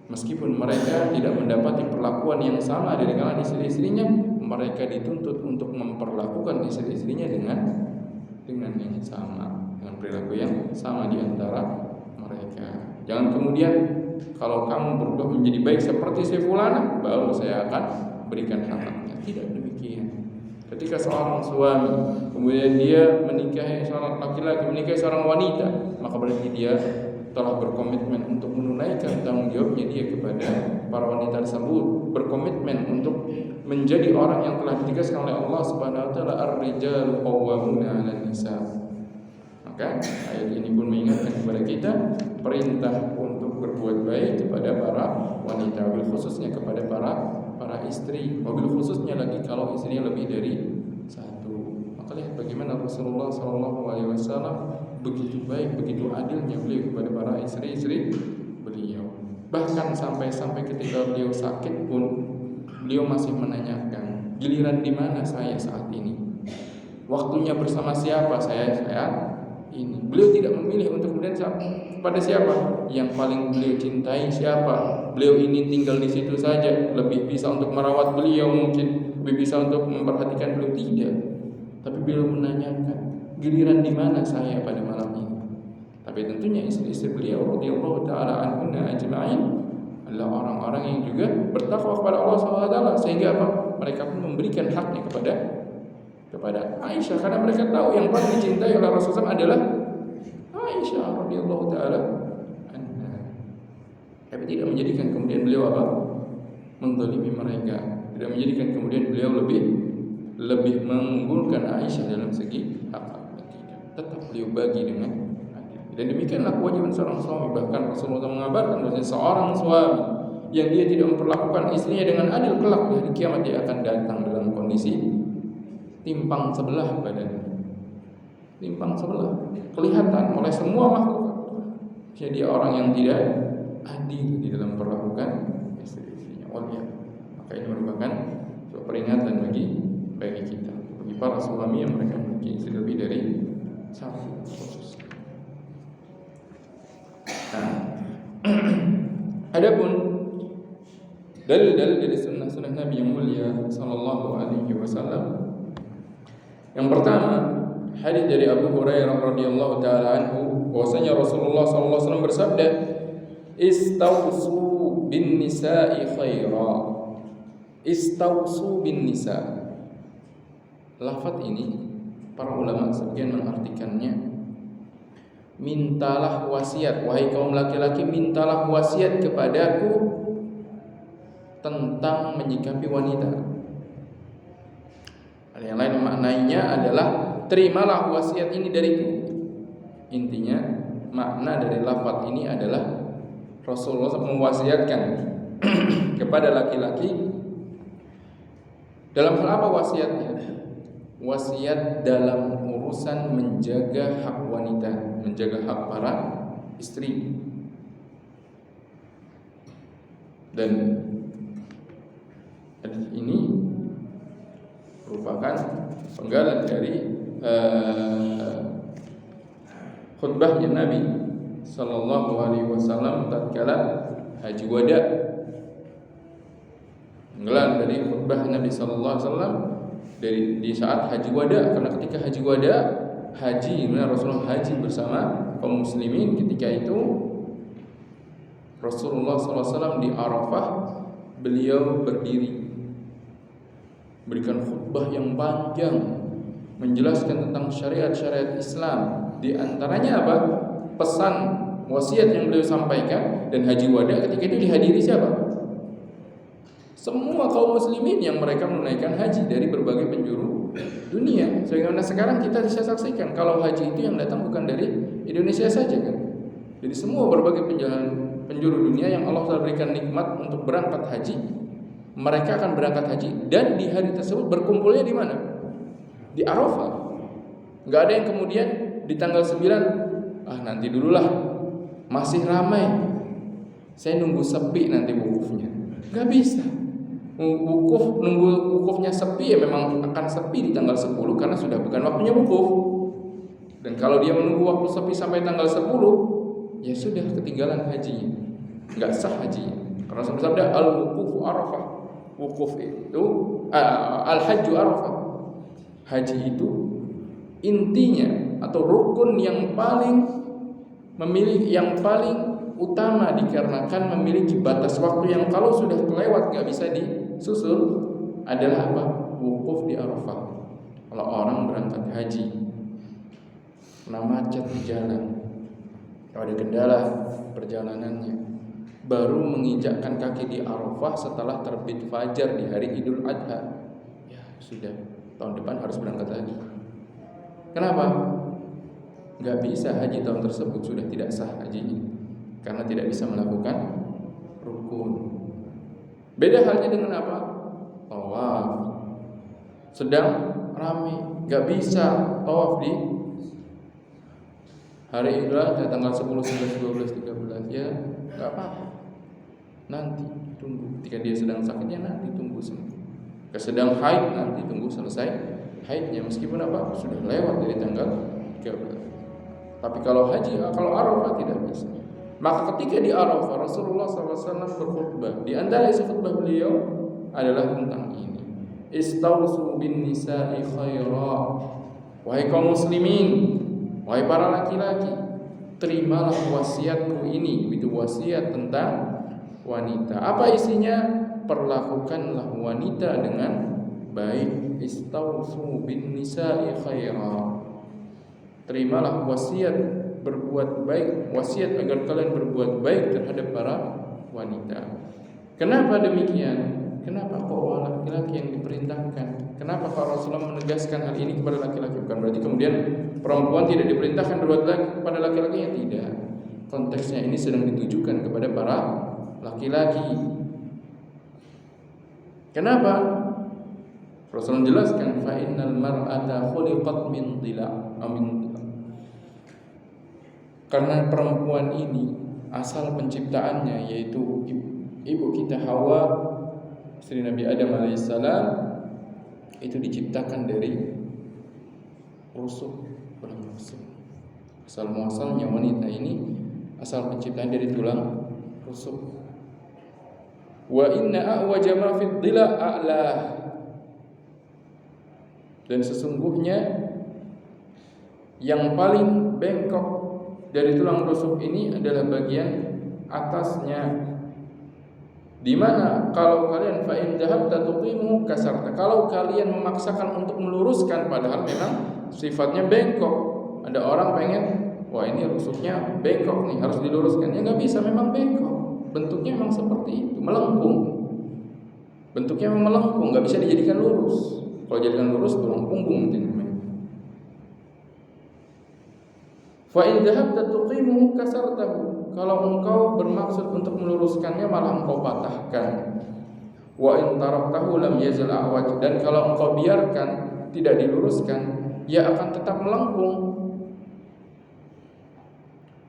Meskipun mereka tidak mendapati perlakuan yang sama dari kalangan istri-istrinya, mereka dituntut untuk memperlakukan istri-istrinya dengan yang sama, dengan perilaku yang sama di antara mereka. Jangan kemudian kalau kamu berubah menjadi baik seperti si fulana, baru saya akan berikan haknya. Tidak demikian. Ketika seorang suami kemudian dia menikahi seorang laki-laki, menikahi seorang wanita, maka berarti dia telah berkomitmen untuk menunaikan tanggung jawabnya dia kepada para wanita tersebut, berkomitmen untuk menjadi orang yang telah ditegaskan oleh Allah Subhanahu wa taala, ar-rijalu qawwamuna 'alan nisa. Maka ayat ini pun mengingatkan kepada kita perintah untuk berbuat baik kepada para wanita, wabil khususnya kepada para istri, wabil khususnya lagi kalau istrinya lebih dari satu. Maka lihat bagaimana Rasulullah SAW begitu baik, begitu adilnya beliau kepada para istri-istri beliau. Bahkan sampai ketika beliau sakit pun beliau masih menanyakan, giliran di mana saya saat ini? Waktunya bersama siapa saya ini? Beliau tidak memilih untuk kemudian pada siapa? Yang paling beliau cintai siapa? Beliau ini tinggal di situ saja, lebih bisa untuk merawat beliau mungkin, lebih bisa untuk memperhatikan beliau, tidak. Tapi beliau menanyakan, giliran di mana saya pada malam ini? Tapi tentunya istri-istri beliau radhiyallahu taala anhunna ajma'in adalah orang-orang yang juga bertakwa kepada Allah SWT, sehingga apa? Mereka pun memberikan haknya kepada Aisyah, karena mereka tahu yang paling dicintai oleh Rasulullah adalah Aisyah radhiyallahu taala anha. Tapi tidak menjadikan kemudian beliau apa? Menzalimi mereka. Tidak menjadikan kemudian beliau lebih mengunggulkan Aisyah dalam segi hak. Tetap beliau bagi dengan adil. Dan demikianlah kewajiban seorang suami. Bahkan Rasulullah mengabarkan bahwa seorang suami yang dia tidak memperlakukan istrinya dengan adil, kelak di hari kiamat dia akan datang dalam kondisi timpang sebelah badannya. Timpang sebelah, kelihatan oleh semua makhluk. Jadi orang yang tidak adil di dalam perlakukan istri-istrinya. Maka ini merupakan peringatan bagi kita, bagi para suami yang mereka memiliki istri lebih dari satu khusus. Nah, adapun dalil-dalil dari sunnah Nabi yang mulia sallallahu alaihi wasallam Yang pertama, hadis dari Abu Hurairah radhiyallahu taala anhu, bahwasanya Rasulullah sallallahu alaihi wasallam bersabda, "Istausu bin nisa'i khaira." Istausu bin nisa. Lafaz ini para ulama sebagian mengartikannya, mintalah wasiat, wahai kaum laki-laki, mintalah wasiat kepadaku tentang menyikapi wanita. Yang lain maknanya adalah terimalah wasiat ini dariku. Intinya makna dari lafaz ini adalah Rasulullah mewasiatkan kepada laki-laki dalam hal apa wasiatnya? Wasiat dalam urusan menjaga hak wanita, menjaga hak para istri. Dan hadis ini merupakan penggalan dari khutbahnya Nabi sallallahu alaihi wasallam tatkala haji wada. Penggalan dari khutbah Nabi sallallahu alaihi wasallam di saat haji wada, karena ketika haji wada, Rasulullah haji bersama kaum muslimin. Ketika itu Rasulullah sallallahu alaihi wasallam di Arafah, beliau berdiri berikan khutbah yang panjang menjelaskan tentang syariat-syariat Islam. Di antaranya apa? Pesan wasiat yang beliau sampaikan. Dan haji wada ketika itu dihadiri siapa? Semua kaum muslimin yang mereka menunaikan haji dari berbagai penjuru dunia. Sebagaimana sekarang kita bisa saksikan kalau haji itu yang datang bukan dari Indonesia saja kan. Jadi semua berbagai penjuru dunia yang Allah telah berikan nikmat untuk berangkat haji, mereka akan berangkat haji dan di hari tersebut berkumpulnya di mana? Di Arafah. Enggak ada yang kemudian di tanggal 9, nanti dululah, masih ramai, saya nunggu sepi nanti wukufnya. Enggak bisa. Nunggu wukufnya sepi, ya memang akan sepi di tanggal 10 karena sudah bukan waktunya wukuf. Dan kalau dia menunggu waktu sepi sampai tanggal 10, ya sudah ketinggalan hajinya, enggak sah hajinya. Karena sabda al-wuqufu Arafah, wukuf itu al-hajju Arafah. Haji itu intinya atau rukun yang paling utama dikarenakan memiliki batas waktu yang kalau sudah kelewat enggak bisa disusul adalah apa? Wukuf di Arafah. Kalau orang berangkat haji kena macet di jalan, kalau ada kendala perjalanannya, baru menginjakkan kaki di Arafah setelah terbit fajar di hari Idul Adha, ya sudah, tahun depan harus berangkat lagi. Kenapa? Enggak bisa haji tahun tersebut, sudah tidak sah hajinya karena tidak bisa melakukan rukun. Beda halnya dengan apa? Tawaf. Sedang ramai, enggak bisa tawaf di hari Idul Adha tanggal 10, 11, 12, 13, ya enggak apa-apa. Nanti tunggu, ketika dia sedang sakitnya nanti tunggu sembuh. Sedang haid nanti tunggu selesai haidnya, meskipun apa? Sudah lewat dari tanggal 13. Tapi kalau haji, kalau Arafah tidak bisa. Maka ketika di Arafah Rasulullah SAW berkhutbah. Di antara isi khutbah beliau adalah tentang ini. Istausu bin nisa'i khaira. Wahai kaum muslimin, wahai para laki-laki, terimalah wasiatku ini. Itu wasiat tentang wanita. Apa isinya? Perlakukanlah wanita dengan baik. Istausu bin nisa'i khaira. Terimalah wasiat berbuat baik, wasiat agar kalian berbuat baik terhadap para wanita. Kenapa demikian? Kenapa kok laki-laki yang diperintahkan? Kenapa kok Rasulullah menegaskan hal ini kepada laki-laki? Bukan berarti kemudian perempuan tidak diperintahkan berbuat baik kepada laki-lakinya, tidak. Konteksnya ini sedang ditujukan kepada para laki-laki. Kenapa? Rasulullah menjelaskan fa innal mar'ata khuliqat min dhila'. Karena perempuan ini asal penciptaannya yaitu ibu kita Hawa, istri Nabi Adam alaihissalam, itu diciptakan dari rusuk, tulang rusuk. Asal muasalnya wanita ini asal penciptaan dari tulang rusuk. Wa inna a'waja ma fid dhila a'la. Dan sesungguhnya yang paling bengkok dari tulang rusuk ini adalah bagian atasnya, di mana kalau kalian fa in dhahabta tuqimu kasarta, kalau kalian memaksakan untuk meluruskan padahal memang sifatnya bengkok. Ada orang pengen, wah ini rusuknya bengkok nih, harus diluruskan. Ya nggak bisa, memang bengkok. Bentuknya memang seperti itu, melengkung. Bentuknya memang melengkung, nggak bisa dijadikan lurus. Kalau jadikan lurus tulang punggung nanti namanya. Fa in dhahabta tuqimu kasartahu, kalau engkau bermaksud untuk meluruskannya malah engkau patahkan. Wa in taraktahu lam yazal a'waj, dan kalau engkau biarkan tidak diluruskan, ia akan tetap melengkung.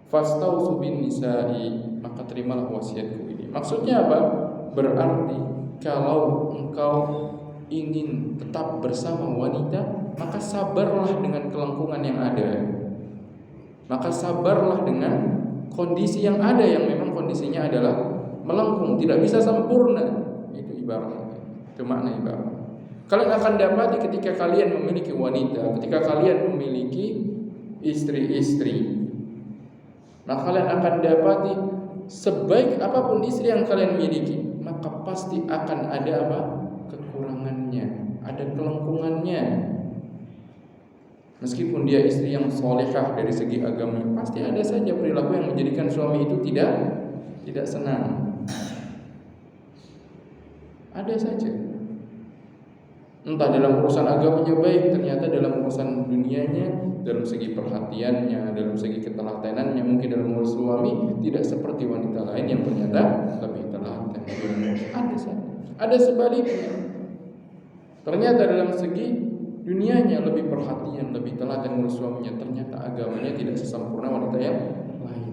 Fastausu bin nisa'i, maka terimalah wasiatku ini. Maksudnya apa? Berarti kalau engkau ingin tetap bersama wanita, maka sabarlah dengan kelengkungan yang ada. Maka sabarlah dengan kondisi yang ada, yang memang kondisinya adalah melengkung, tidak bisa sempurna. Itu ibarat, itu makna ibarat. Kalian akan dapati ketika kalian memiliki wanita, ketika kalian memiliki istri-istri, maka kalian akan dapati sebaik apapun istri yang kalian miliki, maka pasti akan ada apa? Kekurangannya, ada kelengkungannya. Meskipun dia istri yang solehah dari segi agama, pasti ada saja perilaku yang menjadikan suami itu tidak senang. Ada saja. Entah dalam urusan agamanya baik, ternyata dalam urusan dunianya, dalam segi perhatiannya, dalam segi ketelatenannya, mungkin dalam urus suami tidak seperti wanita lain yang ternyata lebih telaten. Ada saja. Ada sebaliknya. Ternyata dalam segi dunianya lebih perhatian, lebih telaten ngurus suaminya, ternyata agamanya tidak sesempurna wanita yang lain.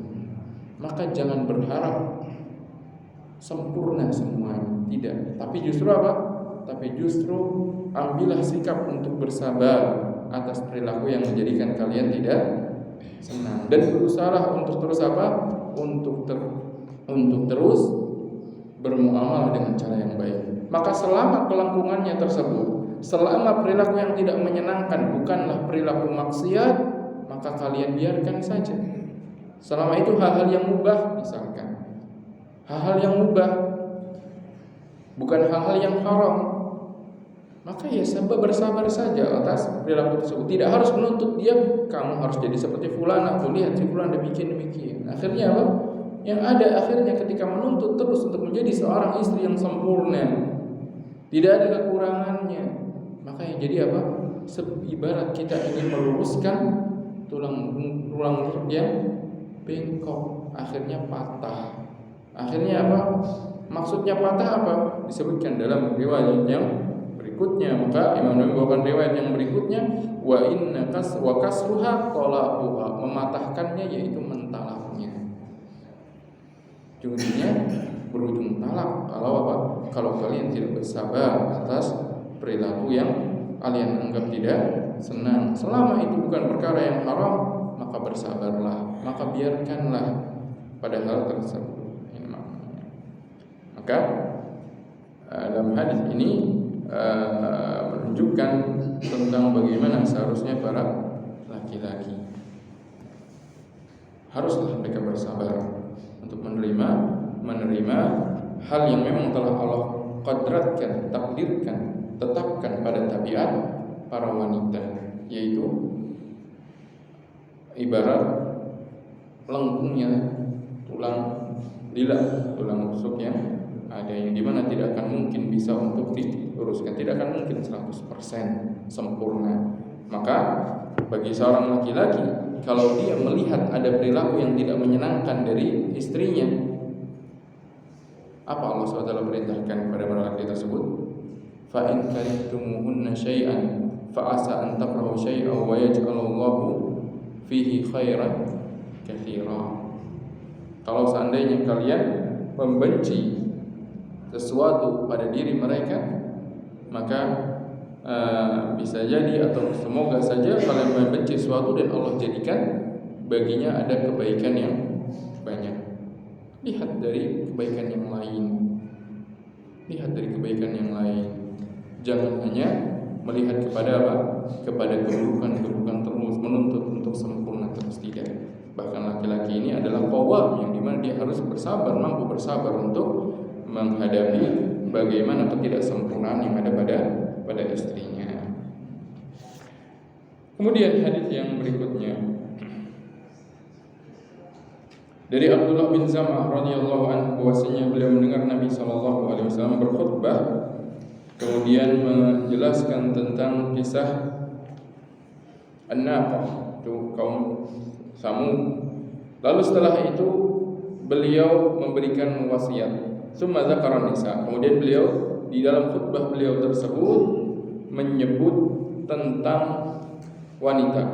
Maka jangan berharap sempurna semuanya, tidak. Tapi justru apa? Tapi justru ambillah sikap untuk bersabar atas perilaku yang menjadikan kalian tidak senang, dan berusaha untuk terus apa? Untuk terus bermuamalah dengan cara yang baik. Maka selama kelangkungannya tersebut, selama perilaku yang tidak menyenangkan bukanlah perilaku maksiat, maka kalian biarkan saja. Selama itu hal-hal yang mubah, misalkan hal-hal yang mubah, bukan hal-hal yang haram, maka ya bersabar saja atas perilaku tersebut. Tidak harus menuntut dia, kamu harus jadi seperti fulan, aku lihat si fulan demikian. Akhirnya apa? Yang ada akhirnya ketika menuntut terus untuk menjadi seorang istri yang sempurna, tidak ada kekurangannya, maka yang jadi apa? Ibarat kita ingin meluruskan tulang rusuk yang bengkok, akhirnya patah. Akhirnya apa? Maksudnya patah apa? Disebutkan dalam riwayat yang berikutnya. Maka Imam Nawawi membawakan riwayat yang berikutnya, wa inna kasruha talaquha, mematahkannya yaitu mentalaknya. Ujungnya berujung talak. Kalau apa? Kalau kalian tidak bersabar atas perilaku yang kalian anggap tidak senang, selama itu bukan perkara yang haram, maka bersabarlah, maka biarkanlah pada hal tersebut. Ini maknanya. Maka dalam hadis ini menunjukkan tentang bagaimana seharusnya para laki-laki haruslah mereka bersabar untuk menerima hal yang memang telah Allah qadratkan, takdirkan, tetapkan pada tabiat para wanita, yaitu ibarat lengkungnya tulang lidah, tulang rusuknya ada yang dimana tidak akan mungkin bisa untuk diluruskan, tidak akan mungkin 100% sempurna. Maka bagi seorang laki-laki, kalau dia melihat ada perilaku yang tidak menyenangkan dari istrinya, apa Allah SWT perintahkan kepada para laki tersebut? Fa in karihtumuhunna syai'an fa asa an takrahu syai'an wa yaj'alallahu fihi khairan katsira. Kalau seandainya kalian membenci sesuatu pada diri mereka, maka bisa jadi atau semoga saja kalian membenci sesuatu dan Allah jadikan baginya ada kebaikan yang banyak. Lihat dari kebaikan yang lain. Jangan hanya melihat kepada apa? Kepada keburukan terus, menuntut untuk sempurna terus, tidak. Bahkan laki-laki ini adalah qawwam, yang dimana dia harus bersabar, mampu bersabar untuk menghadapi bagaimana ketidaksempurnaan yang ada pada istrinya. Kemudian hadis yang berikutnya dari Abdullah bin Zam'ah radhiyallahu anhu, bahwasanya beliau mendengar Nabi sallallahu alaihi wasallam berkhutbah, kemudian menjelaskan tentang kisah An-Naqah, itu kaum Samud. Lalu setelah itu beliau memberikan wasiat, summa dzakara nisa. Kemudian beliau di dalam khutbah beliau tersebut menyebut tentang wanita,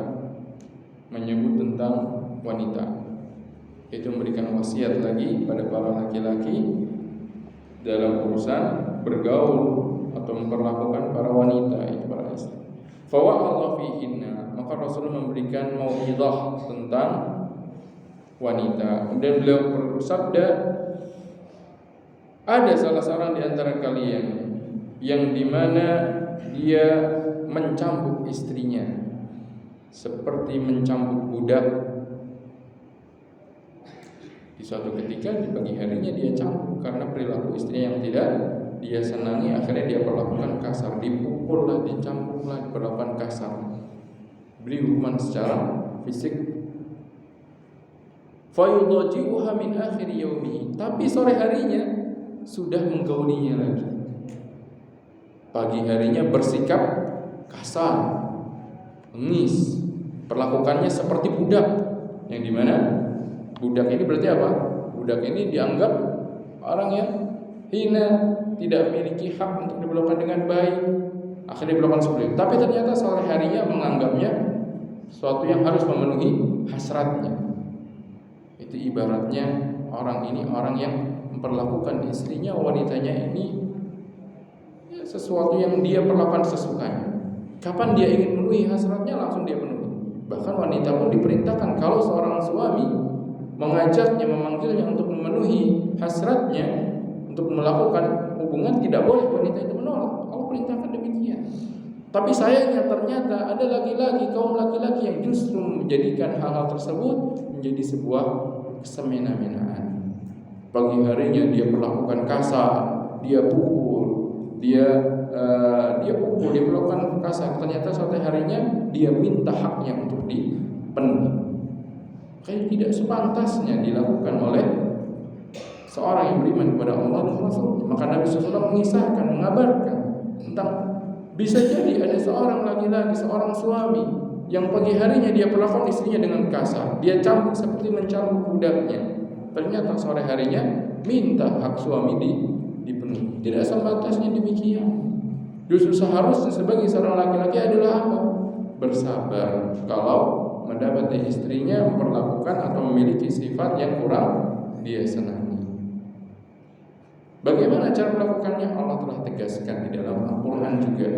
itu memberikan wasiat lagi pada para laki-laki dalam urusan bergaul atau memperlakukan para wanita, itu para istri. Fa wa'adha fihinna, maka Rasul memberikan mau'izah tentang wanita. Kemudian beliau bersabda, ada salah seorang di antara kalian yang dimana dia mencambuk istrinya seperti mencambuk budak. Di suatu ketika di pagi harinya dia cambuk karena perilaku istrinya yang tidak dia senangi, akhirnya dia perlakukan kasar, dipukul lah, dicambuk lah, diperlakukan kasar, beri hukuman secara fisik. Fayudaji'uha min akhir yaumihi, tapi sore harinya sudah menggaulinya lagi. Pagi harinya bersikap kasar, bengis, perlakukannya seperti budak, yang dimana budak ini berarti apa? Budak ini dianggap orang yang hina, tidak memiliki hak untuk diperlakukan dengan baik, akhirnya diperlakukan seperti itu. Tapi ternyata sore harinya menganggapnya sesuatu yang harus memenuhi hasratnya. Itu ibaratnya orang ini orang yang memperlakukan istrinya, wanitanya ini ya, sesuatu yang dia perlakukan sesukanya. Kapan dia ingin memenuhi hasratnya, langsung dia penuhi. Bahkan wanita pun diperintahkan, kalau seorang suami mengajaknya, memanggilnya untuk memenuhi hasratnya, untuk melakukan hubungan, tidak boleh wanita itu menolak. Allah perintahkan demikian. Tapi sayangnya ternyata ada laki-laki, kaum laki-laki yang justru menjadikan hal-hal tersebut menjadi sebuah kesemena-menaan. Pagi harinya dia perlakukan kasar, dia pukul, dia perlakukan kasar. Ternyata suatu harinya dia minta haknya untuk dipenuhi. Kayak tidak sepantasnya dilakukan oleh seorang yang beriman kepada Allah dan Rasul. Maka Nabi SAW mengisahkan, mengabarkan tentang bisa jadi ada seorang laki-laki, seorang suami yang pagi harinya dia perlakukan istrinya dengan kasar, dia cambuk seperti mencambuk budaknya. Ternyata sore harinya minta hak suami dipenuhi. Tidak sepantasnya demikian. Justru seharusnya sebagai seorang laki-laki adalah apa? Bersabar kalau mendapati istrinya memperlakukan atau memiliki sifat yang kurang dia senangi. Bagaimana cara melakukannya? Allah telah tegaskan di dalam Al-Quran juga.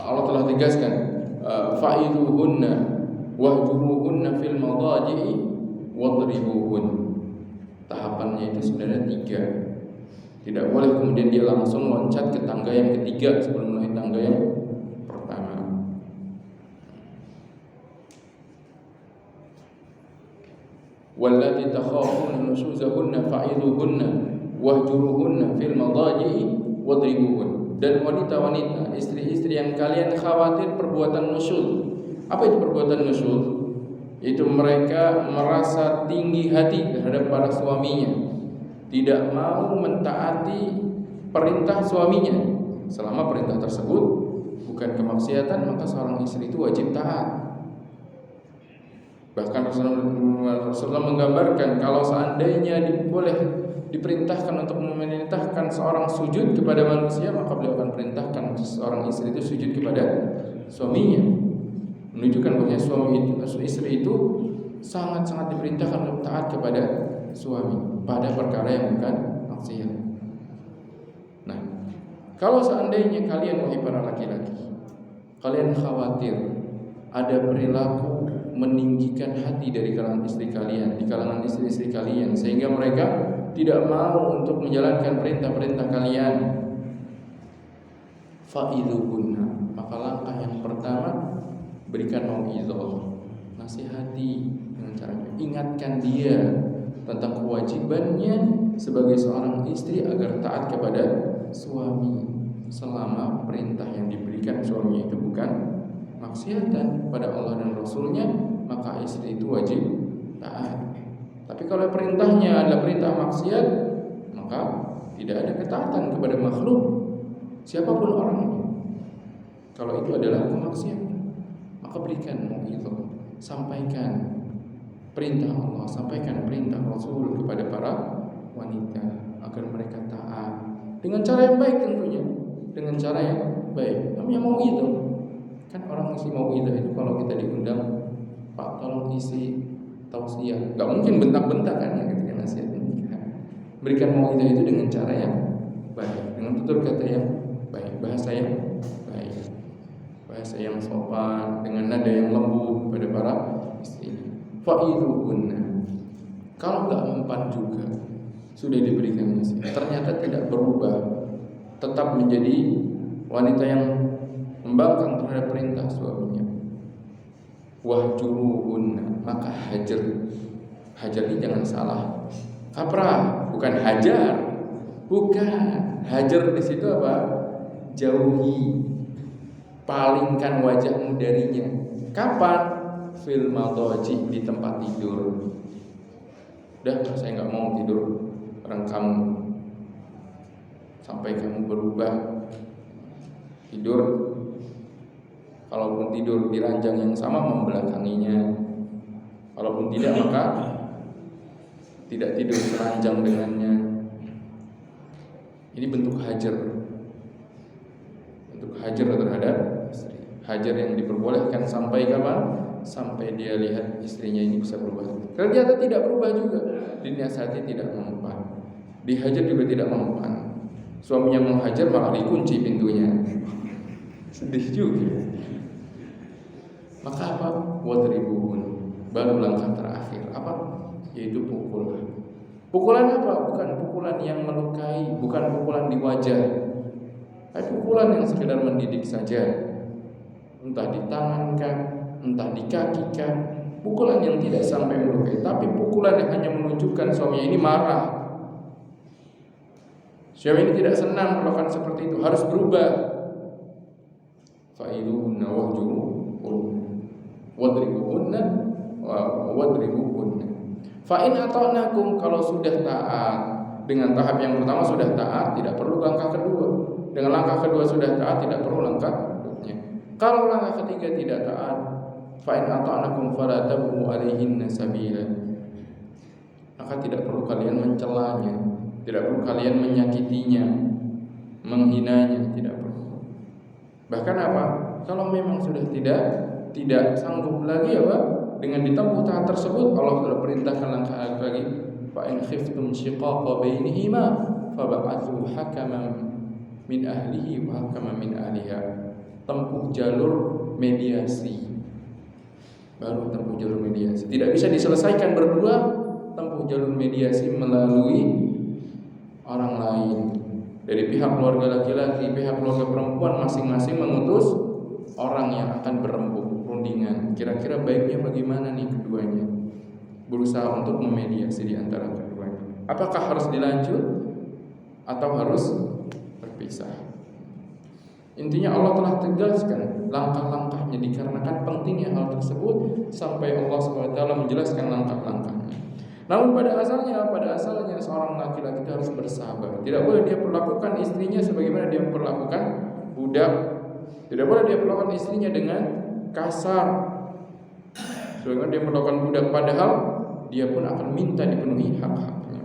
Allah telah tegaskan, fa'iduhunna wahjuruhunna fil madaji'i wadribuhun. Tahapannya itu sebenarnya 3. Tidak boleh kemudian dia langsung loncat ke tangga yang ketiga sebelum melalui tangga yang pertama. Wallati takhafuna nushuzahunna fa'iduhunna wahjuruhunna fil madaji'i wadribuhun. Dan wanita-wanita, istri-istri yang kalian khawatir perbuatan nusyuz. Apa itu perbuatan nusyuz? Itu mereka merasa tinggi hati terhadap para suaminya, tidak mau mentaati perintah suaminya. Selama perintah tersebut bukan kemaksiatan, maka seorang istri itu wajib taat. Bahkan Rasulullah menggambarkan, kalau seandainya boleh diperintahkan untuk memerintahkan seorang sujud kepada manusia, maka beliau akan perintahkan seorang istri itu sujud kepada suaminya. Menunjukkan bahwa istri itu sangat-sangat diperintahkan untuk taat kepada suami pada perkara yang bukan maksiat. Nah, kalau seandainya kalian, wahai para laki-laki, kalian khawatir ada perilaku meninggikan hati dari kalangan istri kalian, di kalangan istri-istri kalian, sehingga mereka tidak mau untuk menjalankan perintah-perintah kalian. Fa'idhuhunna, maka langkah yang pertama, berikan mau'izah, nasihati dengan cara ingatkan dia tentang kewajibannya sebagai seorang istri agar taat kepada suami selama perintah yang diberikan suaminya itu bukan maksiatan pada Allah dan Rasulnya, maka istri itu wajib taat. Tapi kalau perintahnya adalah perintah maksiat, maka tidak ada ketaatan kepada makhluk siapapun orangnya. Kalau itu adalah kemaksiatan, maka berikan mau'izah, sampaikan perintah Allah, sampaikan perintah Rasul kepada para wanita agar mereka taat dengan cara yang baik tentunya, dengan cara yang baik. Namanya mau'izah. Kan orang isi mau'izah itu kalau kita diundang, Pak tolong isi tausiah, nggak mungkin bentak-bentak kan ya ketika nasihat ini. Berikan mau'izah itu dengan cara yang baik, dengan tutur kata yang baik, bahasa yang baik, bahasa yang sopan, dengan nada yang lembut pada para istri. Fa'idhuhunna. Kalau nggak mempan juga, sudah diberikan nasihat, ternyata tidak berubah, tetap menjadi wanita yang membangkang terhadap perintah suaminya, wahjuruhunna, maka hajar. Hajar ini jangan salah kaprah, bukan hajar, bukan. Hajar di situ apa? Jauhi, palingkan wajahmu darinya. Kapan? Fil madaji, di tempat tidur. Udah, saya nggak mau tidur bareng kamu sampai kamu berubah tidur. Kalaupun tidur di ranjang yang sama, membelakanginya. Kalaupun tidak, maka tidak tidur seranjang dengannya. Ini bentuk hajar. Bentuk hajar terhadap istri. Hajar yang diperbolehkan sampai kapan? Sampai dia lihat istrinya ini bisa berubah. Ternyata tidak berubah juga, dinasihati tidak mempan, dihajar juga tidak mempan. Suaminya menghajar malah dikunci pintunya. Sedih juga. Maka apa? Wadribuhun. Baru langkah terakhir apa? Yaitu pukulan. Pukulan apa? Bukan pukulan yang melukai, bukan pukulan di wajah, tapi pukulan yang sekedar mendidik saja. Entah di tangan kah, entah di kaki kah. Pukulan yang tidak sampai melukai, tapi pukulan yang hanya menunjukkan suaminya ini marah. Suami ini tidak senang melakukan seperti itu, harus berubah. Fa'idhuhunna wadribuhunna wadribuhunna. Fa'in ata'nakum, kalau sudah taat dengan tahap yang pertama sudah taat, tidak perlu langkah kedua. Dengan langkah kedua sudah taat, tidak perlu langkah berikutnya. Kalau langkah ketiga tidak taat, fa'in ata'nakum fala tabghu 'alaihinna sabila, maka tidak perlu kalian mencelanya, tidak perlu kalian menyakitinya, menghinanya, tidak perlu. Bahkan apa? Kalau memang sudah tidak sanggup lagi apa? Dengan ditempuh tahap tersebut, Allah sudah perintahkan langkah lagi. Fa in khiftum shiqaqa bainihima fab'athu hakaman min ahlihi wa hakaman min ahliha. Tempuh jalur mediasi. Baru tempuh jalur mediasi. Tidak bisa diselesaikan berdua, tempuh jalur mediasi melalui orang lain. Dari pihak keluarga laki-laki, pihak keluarga perempuan, masing-masing mengutus orang yang akan berembuk rundingan. Kira-kira baiknya bagaimana nih keduanya? Berusaha untuk memediasi di antara keduanya. Apakah harus dilanjut atau harus berpisah? Intinya Allah telah tegaskan langkah-langkahnya, dikarenakan pentingnya hal tersebut sampai Allah SWT menjelaskan langkah-langkahnya. Namun pada asalnya seorang laki-laki harus bersabar. Tidak boleh dia perlakukan istrinya sebagaimana dia memperlakukan budak. Tidak boleh dia perlakukan istrinya dengan kasar sebagaimana dia memperlakukan budak, padahal dia pun akan minta dipenuhi hak-haknya.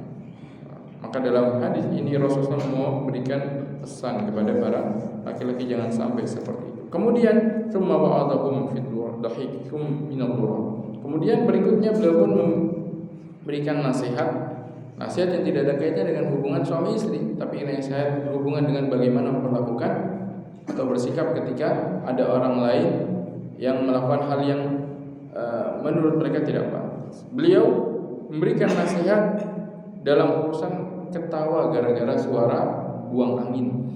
Maka dalam hadis ini Rasulullah mau memberikan pesan kepada para laki-laki jangan sampai seperti itu. Kemudian tsumma wa'adahum fi dhahikum min ad-dhurr. Kemudian berikutnya beliau pun memberikan nasihat yang tidak ada kaitannya dengan hubungan suami istri, tapi nasihat berhubungan dengan bagaimana memperlakukan atau bersikap ketika ada orang lain yang melakukan hal yang menurut mereka tidak pantas. Beliau memberikan nasihat dalam urusan ketawa gara-gara suara buang angin.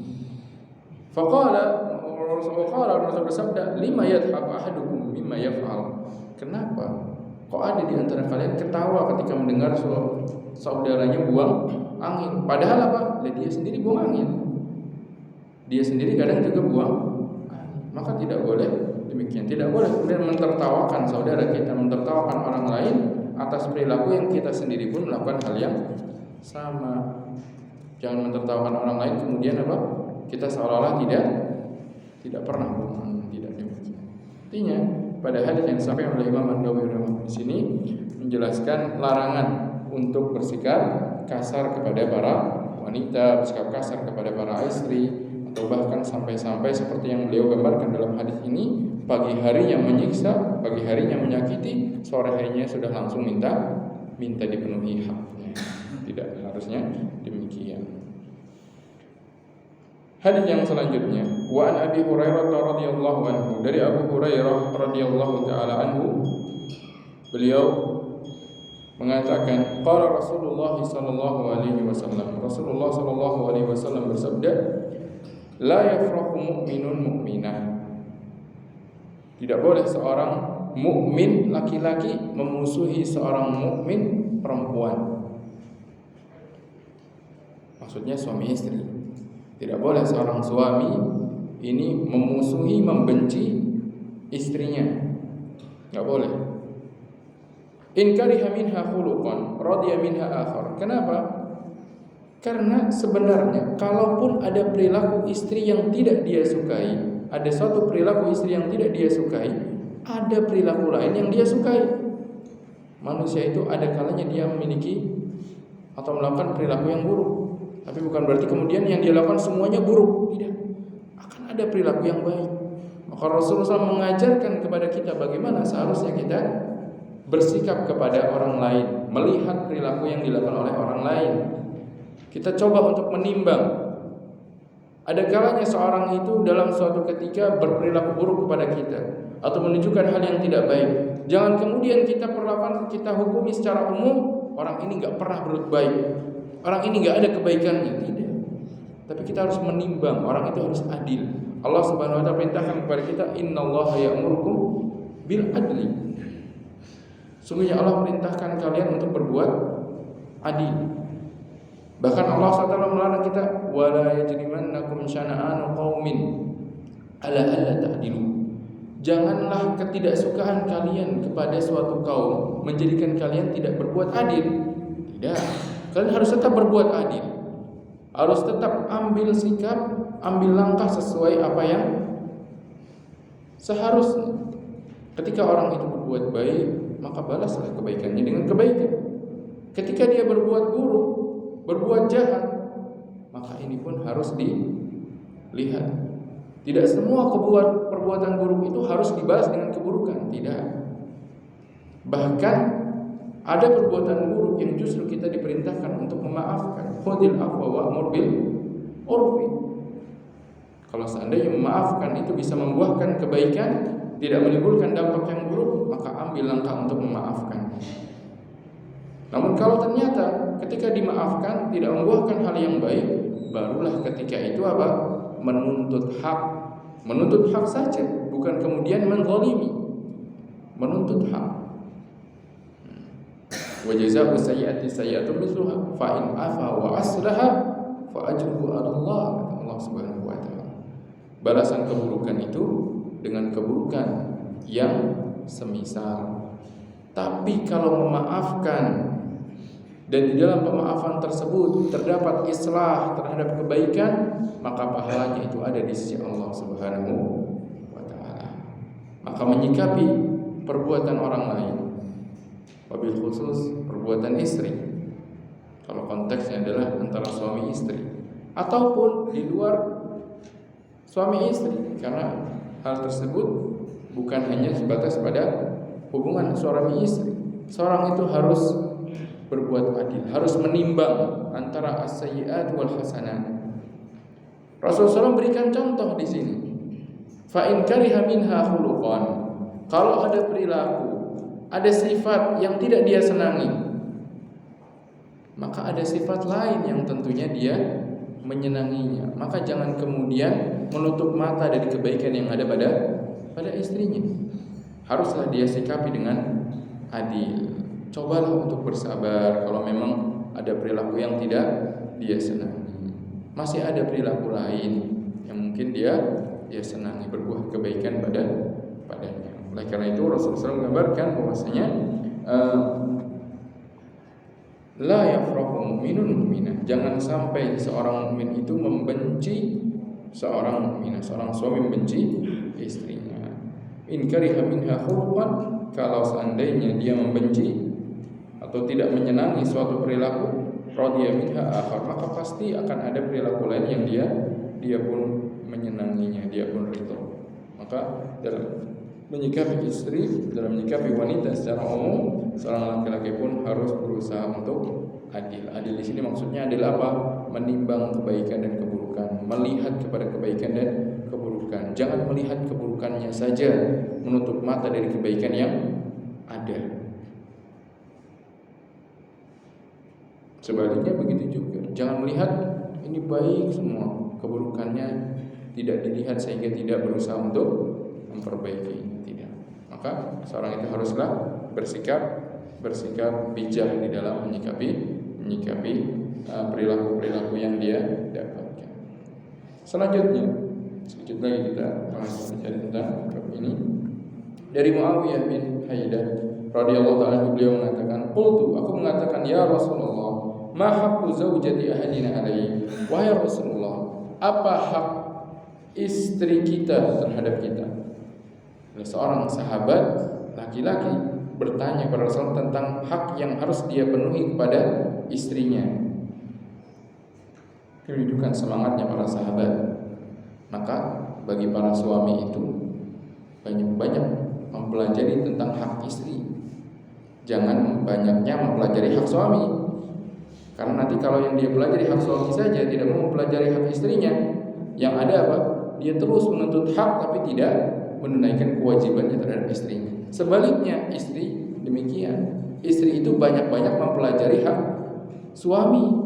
Faqala Rasul bersabda, lima yadhab ahadukum mimma yaf'al. Kenapa kok ada di antara kalian ketawa ketika mendengar saudaranya buang angin? Padahal apa? Dia sendiri buang angin. Dia sendiri kadang juga buang angin. Maka tidak boleh demikian. Tidak boleh kemudian mentertawakan saudara kita, mentertawakan orang lain atas perilaku yang kita sendiri pun melakukan hal yang sama. Jangan mentertawakan orang lain kemudian apa? Kita seolah-olah tidak pernah buang angin. Tidak demikian. Artinya pada hadis yang disampaikan oleh Imam An-Nawawi di sini menjelaskan larangan untuk bersikap kasar kepada para wanita, bersikap kasar kepada para istri, atau bahkan sampai-sampai seperti yang beliau gambarkan dalam hadis ini, pagi hari yang menyiksa, pagi harinya menyakiti, sore harinya sudah langsung minta dipenuhi haknya. Tidak harusnya demikian. Hadis yang selanjutnya, wa an Abi Hurairah radhiyallahu anhu, dari Abu Hurairah radhiyallahu taala anhu, beliau mengatakan, qala Rasulullah sallallahu alaihi wasallam, Rasulullah sallallahu alaihi wasallam bersabda, la yafrahu mu'minun mu'minah. Tidak boleh seorang mukmin laki-laki memusuhi seorang mukmin perempuan. Maksudnya suami istri. Tidak boleh seorang suami ini memusuhi, membenci istrinya. Enggak boleh. In kariha minha khuluqan radiya minha akhar. Kenapa? Karena sebenarnya kalaupun ada perilaku istri yang tidak dia sukai, ada suatu perilaku istri yang tidak dia sukai, ada perilaku lain yang dia sukai. Manusia itu ada kalanya dia memiliki atau melakukan perilaku yang buruk. Tapi bukan berarti kemudian yang dia lakukan semuanya buruk. Tidak. Akan ada perilaku yang baik. Maka Rasulullah SAW mengajarkan kepada kita bagaimana seharusnya kita bersikap kepada orang lain, melihat perilaku yang dilakukan oleh orang lain. Kita coba untuk menimbang. Ada kalanya seorang itu dalam suatu ketika berperilaku buruk kepada kita atau menunjukkan hal yang tidak baik. Jangan kemudian kita perlakukan, kita hukumi secara umum, orang ini enggak pernah berbuat baik. Orang ini enggak ada kebaikannya, tidak. Tapi kita harus menimbang, orang itu harus adil. Allah Subhanahu wa taala perintahkan kepada kita, innallaha ya'murukum bil adli. Sungguhnya Allah perintahkan kalian untuk berbuat adil. Bahkan Allah SWT melarang kita, wala yajrimannakum syana'anu qaumin ala alla ta'dilu. Janganlah ketidaksukaan kalian kepada suatu kaum menjadikan kalian tidak berbuat adil. Tidak. Kalian harus tetap berbuat adil. Harus tetap ambil sikap, ambil langkah sesuai apa yang seharusnya. Ketika orang itu berbuat baik, maka balaslah kebaikannya dengan kebaikan. Ketika dia berbuat buruk, berbuat jahat, maka ini pun harus dilihat. Tidak semua perbuatan buruk itu harus dibalas dengan keburukan. Tidak. Bahkan ada perbuatan buruk yang justru kita diperintahkan untuk memaafkan. Khudil afwa wa'mur bil urfi. Kalau seandainya memaafkan itu bisa membuahkan kebaikan, tidak menimbulkan dampak yang buruk, maka ambil langkah untuk memaafkan. Namun kalau ternyata ketika dimaafkan tidak membuahkan hal yang baik, barulah ketika itu apa? Menuntut hak. Menuntut hak saja, bukan kemudian menzalimi. Menuntut hak. Wa jazaa'u sayyi'atin sayyi'atun mithluha fa in afa wa aslaha fa ajruhu 'ala Allah, kata Allah Subhanahu wa taala. Balasan keburukan itu dengan keburukan yang semisal. Tapi kalau memaafkan dan di dalam pemaafan tersebut terdapat islah terhadap kebaikan, maka pahalanya itu ada di sisi Allah Subhanahu wa taala. Maka menyikapi perbuatan orang lain, wabil khusus perbuatan istri, kalau konteksnya adalah antara suami istri ataupun di luar suami istri, karena hal tersebut bukan hanya sebatas pada hubungan suami istri. Seorang itu harus berbuat adil, harus menimbang antara as-sayyi'at wal hasanat. Rasulullah SAW berikan contoh di sini. Fa in kariha minha khuluqan. Kalau ada perilaku, ada sifat yang tidak dia senangi, maka ada sifat lain yang tentunya dia menyenanginya. Maka jangan kemudian menutup mata dari kebaikan yang ada pada istrinya. Haruslah dia sikapi dengan adil. Cobalah untuk bersabar kalau memang ada perilaku yang tidak dia senangi. Masih ada perilaku lain yang mungkin dia senangi, berbuat kebaikan padanya. Oleh karena itu Rasulullah SAW menggambarkan bahwasanya la yafrahu mu'minun mu'minah. Jangan sampai seorang mukmin itu membenci seorang mukminah, seorang suami membenci istrinya. In kariha minha khuluqan, kalau seandainya dia membenci atau tidak menyenangi suatu perilaku, radiya minha akhar, maka pasti akan ada perilaku lain yang dia pun menyenanginya, dia pun ridha. Maka dalam menyikapi istri, dalam menyikapi wanita secara umum, seorang laki-laki pun harus berusaha untuk adil. Adil di sini maksudnya adalah apa? Menimbang kebaikan dan keburukan, melihat kepada kebaikan dan keburukan. Jangan melihat keburukannya saja, menutup mata dari kebaikan yang ada. Sebaliknya begitu juga. Jangan melihat ini baik semua, keburukannya tidak dilihat sehingga tidak berusaha untuk memperbaiki. Tidak. Maka seorang itu haruslah bersikap bijak di dalam menyikapi perilaku-perilaku yang dia dapatkan. Selanjutnya, sedikit lagi kita bahas tentang bab ini. Dari Muawiyah bin Haidah radhiyallahu ta'ala beliau mengatakan, "Qultu, aku mengatakan, ya Rasulullah, ma haqqu zaujati ahadina alaihi?" Wahai Rasulullah, apa hak istri kita terhadap kita? Seorang sahabat laki-laki bertanya kepada Rasul tentang hak yang harus dia penuhi kepada istrinya. Menunjukkan semangatnya para sahabat. Maka bagi para suami itu banyak-banyak mempelajari tentang hak istri. Jangan banyaknya mempelajari hak suami. Karena nanti kalau yang dia pelajari hak suami saja, tidak mau mempelajari hak istrinya, yang ada apa? Dia terus menuntut hak tapi tidak menunaikan kewajibannya terhadap istrinya. Sebaliknya istri demikian. Istri itu banyak-banyak mempelajari hak suami.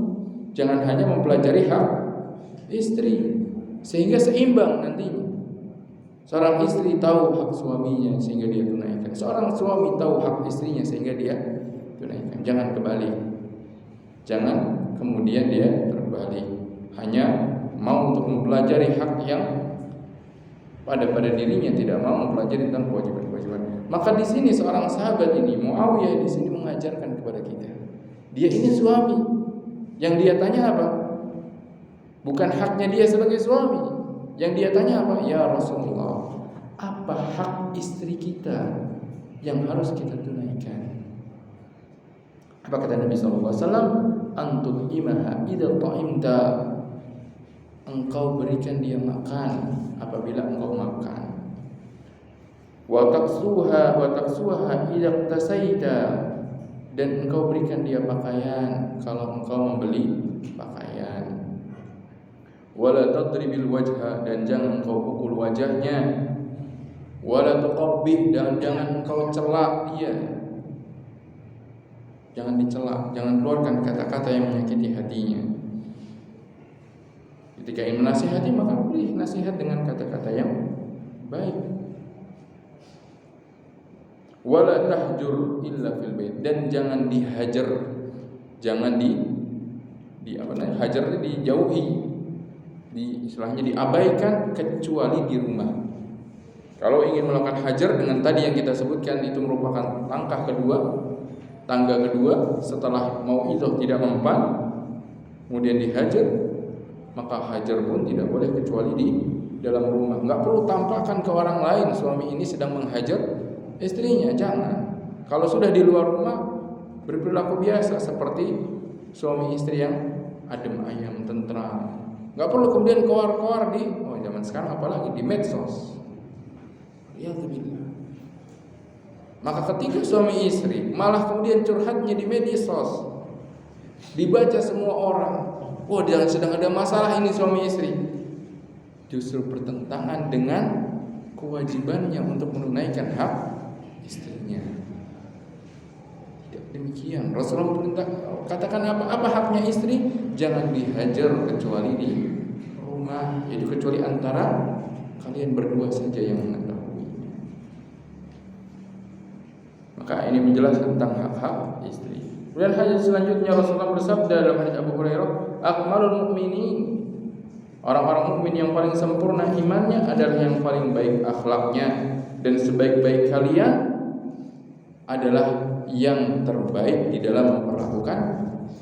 Jangan hanya mempelajari hak istri, sehingga seimbang nantinya. Seorang istri tahu hak suaminya sehingga dia tunaikan. Seorang suami tahu hak istrinya sehingga dia tunaikan. Jangan kebalik. Jangan kemudian dia terbalik. Hanya mau untuk mempelajari hak yang pada dirinya, tidak mau mempelajari tentang kewajiban-kewajiban. Maka di sini seorang sahabat ini, Muawiyah di sini mengajarkan kepada kita. Dia ini suami. Yang dia tanya apa? Bukan haknya dia sebagai suami. Yang dia tanya apa? Ya Rasulullah, apa hak istri kita yang harus kita tunaikan? Apa kata Nabi SAW? Antul imaha idza ta'imta, engkau berikan dia makan apabila engkau makan. Wa taksuha idza tasaita, dan engkau berikan dia pakaian kalau engkau membeli pakaian. Wala tadribil wajha, dan jangan engkau pukul wajahnya. Wala tuqabbih, dan jangan engkau celak dia. Jangan dicela, jangan keluarkan kata-kata yang menyakiti hatinya. Ketika ingin menasihati, maka beri nasihat dengan kata-kata yang baik. Wala tahjur illa fil bait, dan jangan dihajar, jangan hajar dijauhi, istilahnya diabaikan kecuali di rumah. Kalau ingin melakukan hajar dengan tadi yang kita sebutkan, itu merupakan tangga kedua setelah mau'izah tidak mempan, kemudian dihajar, maka hajar pun tidak boleh kecuali di dalam rumah. Enggak perlu tampakkan ke orang lain suami ini sedang menghajar istrinya, jangan. Kalau sudah di luar rumah, berperilaku biasa seperti suami istri yang adem ayem, tentram. Enggak perlu kemudian keluar-keluar zaman sekarang apalagi di medsos. Ya alhamdulillah. Maka ketika suami istri malah kemudian curhatnya di media sosial, dibaca semua orang, dia sedang ada masalah ini suami istri, justru bertentangan dengan kewajibannya untuk menunaikan hak istrinya. Demikian Rasulullah perintah, katakan apa haknya istri, jangan dihajar kecuali di rumah, itu kecuali antara kalian berdua saja yang mengetahui. Maka ini menjelaskan tentang hak-hak istri. Kemudian hadis selanjutnya Rasulullah bersabda dalam hadis Abu Hurairah, akmalul mukminin, orang-orang mukmin yang paling sempurna imannya adalah yang paling baik akhlaknya, dan sebaik-baik kalian adalah yang terbaik di dalam memperlakukan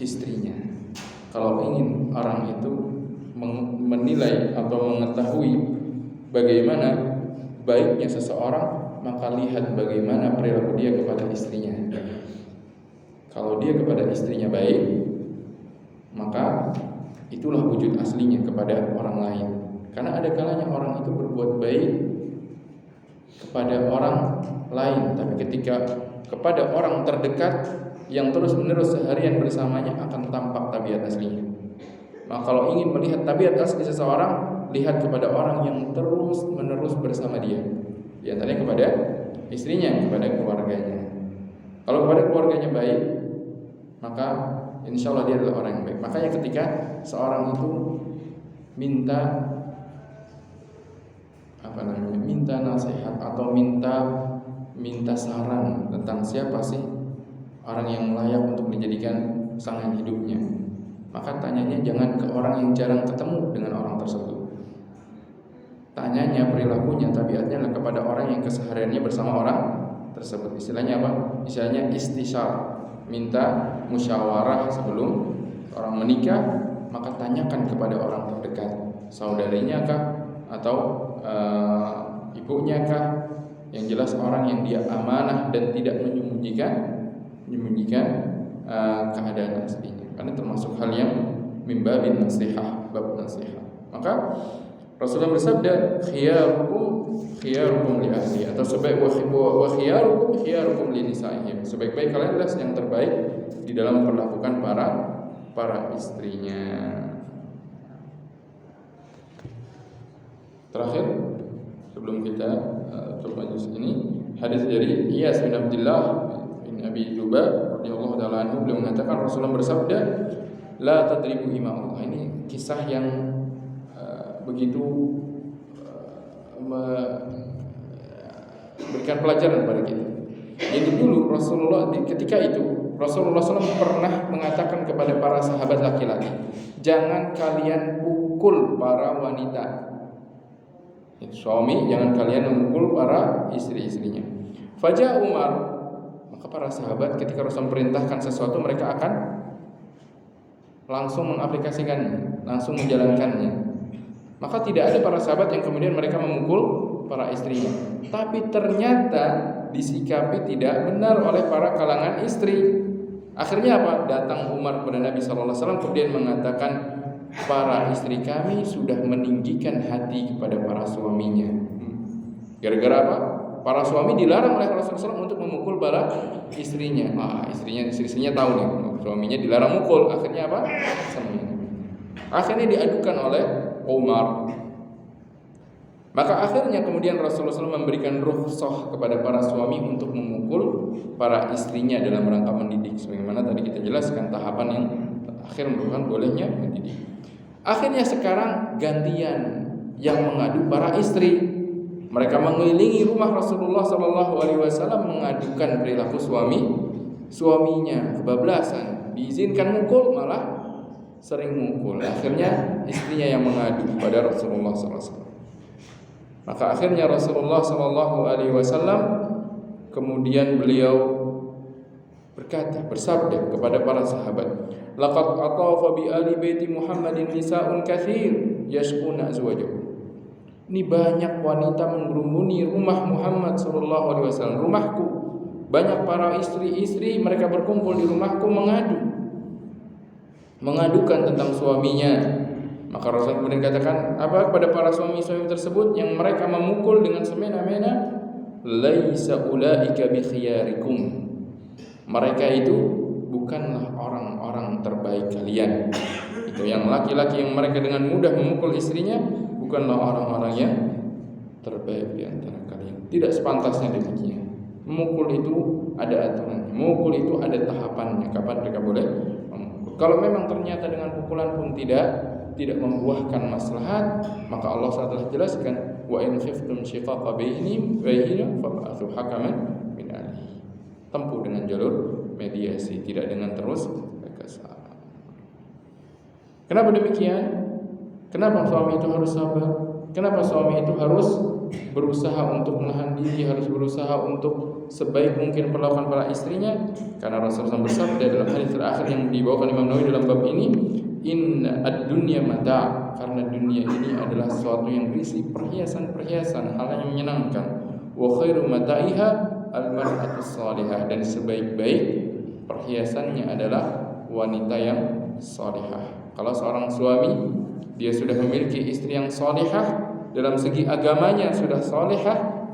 istrinya. Kalau ingin orang itu menilai atau mengetahui bagaimana baiknya seseorang, maka lihat bagaimana perilaku dia kepada istrinya. Kalau dia kepada istrinya baik, maka itulah wujud aslinya kepada orang lain. Karena ada kalanya orang itu berbuat baik kepada orang lain, tapi ketika kepada orang terdekat yang terus-menerus seharian bersamanya akan tampak tabiat aslinya. Maka kalau ingin melihat tabiat asli seseorang, lihat kepada orang yang terus-menerus bersama dia. Di antaranya kepada istrinya, kepada keluarganya. Kalau kepada keluarganya baik, maka insya Allah dia adalah orang yang baik. Makanya ketika seorang itu minta nasihat atau minta saran tentang siapa sih orang yang layak untuk dijadikan pasangan hidupnya, maka tanyanya jangan ke orang yang jarang ketemu dengan orang tersebut. Tanyanya perilakunya, tabiatnya kepada orang yang kesehariannya bersama orang tersebut. Istilahnya apa? Istilahnya istisyar, minta musyawarah sebelum orang menikah. Maka tanyakan kepada orang terdekat, saudarinya kah atau ibunya kah, yang jelas orang yang dia amanah dan tidak menyembunyikan keadaan aslinya. Karena termasuk hal yang mimbabin nasihah, bab nasihah. Maka Rasulullah bersabda, khiyarukum li ahli, atau khiyarukum li nisa'ihim. Sebaik-baik kalian adalah yang terbaik di dalam memperlakukan para istrinya. Terakhir sebelum kita tutup majlis ini, hadis dari Iyas bin Abdullah bin Abi Jubah radhiyallahu taala anhu, beliau mengatakan Rasulullah bersabda, la tadribu ima Allah. Ini kisah yang begitu memberikan pelajaran kepada kita. Jadi dulu ketika itu Rasulullah SAW pernah mengatakan kepada para sahabat laki-laki, jangan kalian pukul para wanita. Suami jangan kalian memukul para istri-istrinya. Fajar Umar, maka para sahabat ketika Rasul perintahkan sesuatu, mereka akan langsung mengaplikasikannya, langsung menjalankannya. Maka tidak ada para sahabat yang kemudian mereka memukul para istrinya. Tapi ternyata disikapi tidak benar oleh para kalangan istri. Akhirnya apa? Datang Umar kepada Nabi SAW kemudian mengatakan, para istri kami sudah meninggikan hati kepada para suaminya. Gara-gara apa? Para suami dilarang oleh Rasulullah SAW untuk memukul para istrinya. Istrinya tahu nih, suaminya dilarang mukul. Akhirnya apa? Akhirnya diadukan oleh Umar. Maka akhirnya kemudian Rasulullah SAW memberikan rukhsah kepada para suami untuk memukul para istrinya dalam rangka mendidik. Sebagaimana tadi kita jelaskan tahapan yang akhir merupakan bolehnya mendidik. Akhirnya sekarang gantian yang mengadu para istri. Mereka mengelilingi rumah Rasulullah SAW mengadukan perilaku suaminya kebablasan, diizinkan mukul malah sering mukul. Akhirnya istrinya yang mengadu pada Rasulullah SAW. Maka akhirnya Rasulullah SAW kemudian beliau bersabda kepada para sahabat, laqad atafa bi ali baiti Muhammadin nisa'un katsir yashkuna azwajuhum. Ini banyak wanita menggerumuni rumah Muhammad sallallahu alaihi wasallam, rumahku. Banyak para istri-istri mereka berkumpul di rumahku mengadukan tentang suaminya. Maka Rasul kemudian katakan apa kepada para suami-suami tersebut yang mereka memukul dengan semena-mena, laisa ulaika bi khiyarikum. Mereka itu bukanlah orang-orang terbaik kalian. Itu yang laki-laki yang mereka dengan mudah memukul istrinya bukanlah orang-orang yang terbaik di antara kalian. Tidak sepantasnya demikian. Memukul itu ada aturannya. Memukul itu ada tahapannya, kapan mereka boleh memukul. Kalau memang ternyata dengan pukulan pun tidak membuahkan maslahat, maka Allah telah jelaskan, wa in khiftum shiqaqa bainihim fab'athu hakaman min ahlihi. Tempuh dengan jalur mediasi, tidak dengan terus kesal. Kenapa demikian? Kenapa suami itu harus sabar? Kenapa suami itu harus berusaha untuk menahan diri, harus berusaha untuk sebaik mungkin perlakuan para istrinya? Karena Rasulullah SAW bersabda dalam hadis terakhir yang dibawakan Imam Nawawi dalam bab ini, inna ad-dunya mata', karena dunia ini adalah sesuatu yang berisi perhiasan-perhiasan, hal yang menyenangkan. Wa khairu mata'iha al-mar'atus salihah, dan sebaik-baik perhiasannya adalah wanita yang salihah. Kalau seorang suami dia sudah memiliki istri yang salihah, dalam segi agamanya sudah salihah,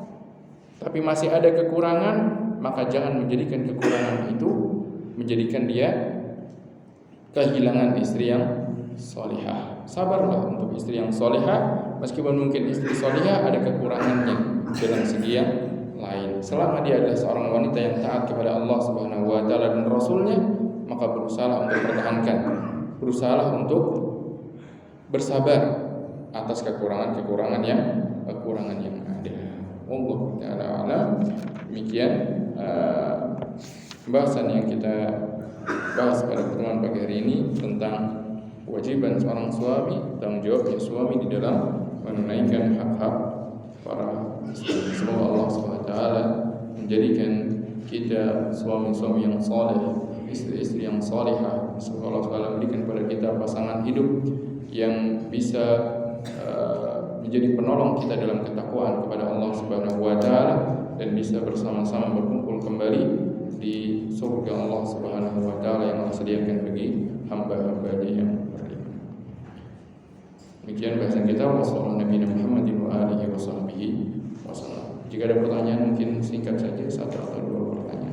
tapi masih ada kekurangan, maka jangan menjadikan kekurangan itu menjadikan dia kehilangan istri yang salihah. Sabarlah untuk istri yang salihah, meskipun mungkin istri salihah ada kekurangannya dalam segi yang lain. Selama dia adalah seorang wanita yang taat kepada Allah Subhanahu wa taala dan Rasulnya, maka berusaha untuk pertahankan, berusaha untuk bersabar atas kekurangan yang ada. Allah Ta'ala alam. Demikian pembahasan yang kita bahas pada pertemuan pagi hari ini tentang kewajiban seorang suami, tanggung jawabnya suami di dalam menunaikan hak-hak para istri. Semoga Allah SWT menjadikan kita suami-suami yang saleh, istri-istri yang salihah. Semoga Allah SWT memberikan kepada kita pasangan hidup yang bisa menjadi penolong kita dalam ketakwaan kepada Allah Subhanahu wa taala, dan bisa bersama-sama berkumpul kembali di surga Allah Subhanahu wa taala yang Allah sediakan bagi hamba-hambanya yang beriman. Demikian bahasan kita. Wassallallahu Nabi Muhammadin wa alihi wa sahbihi wasallam. Jika ada pertanyaan mungkin singkat saja, satu atau dua pertanyaan.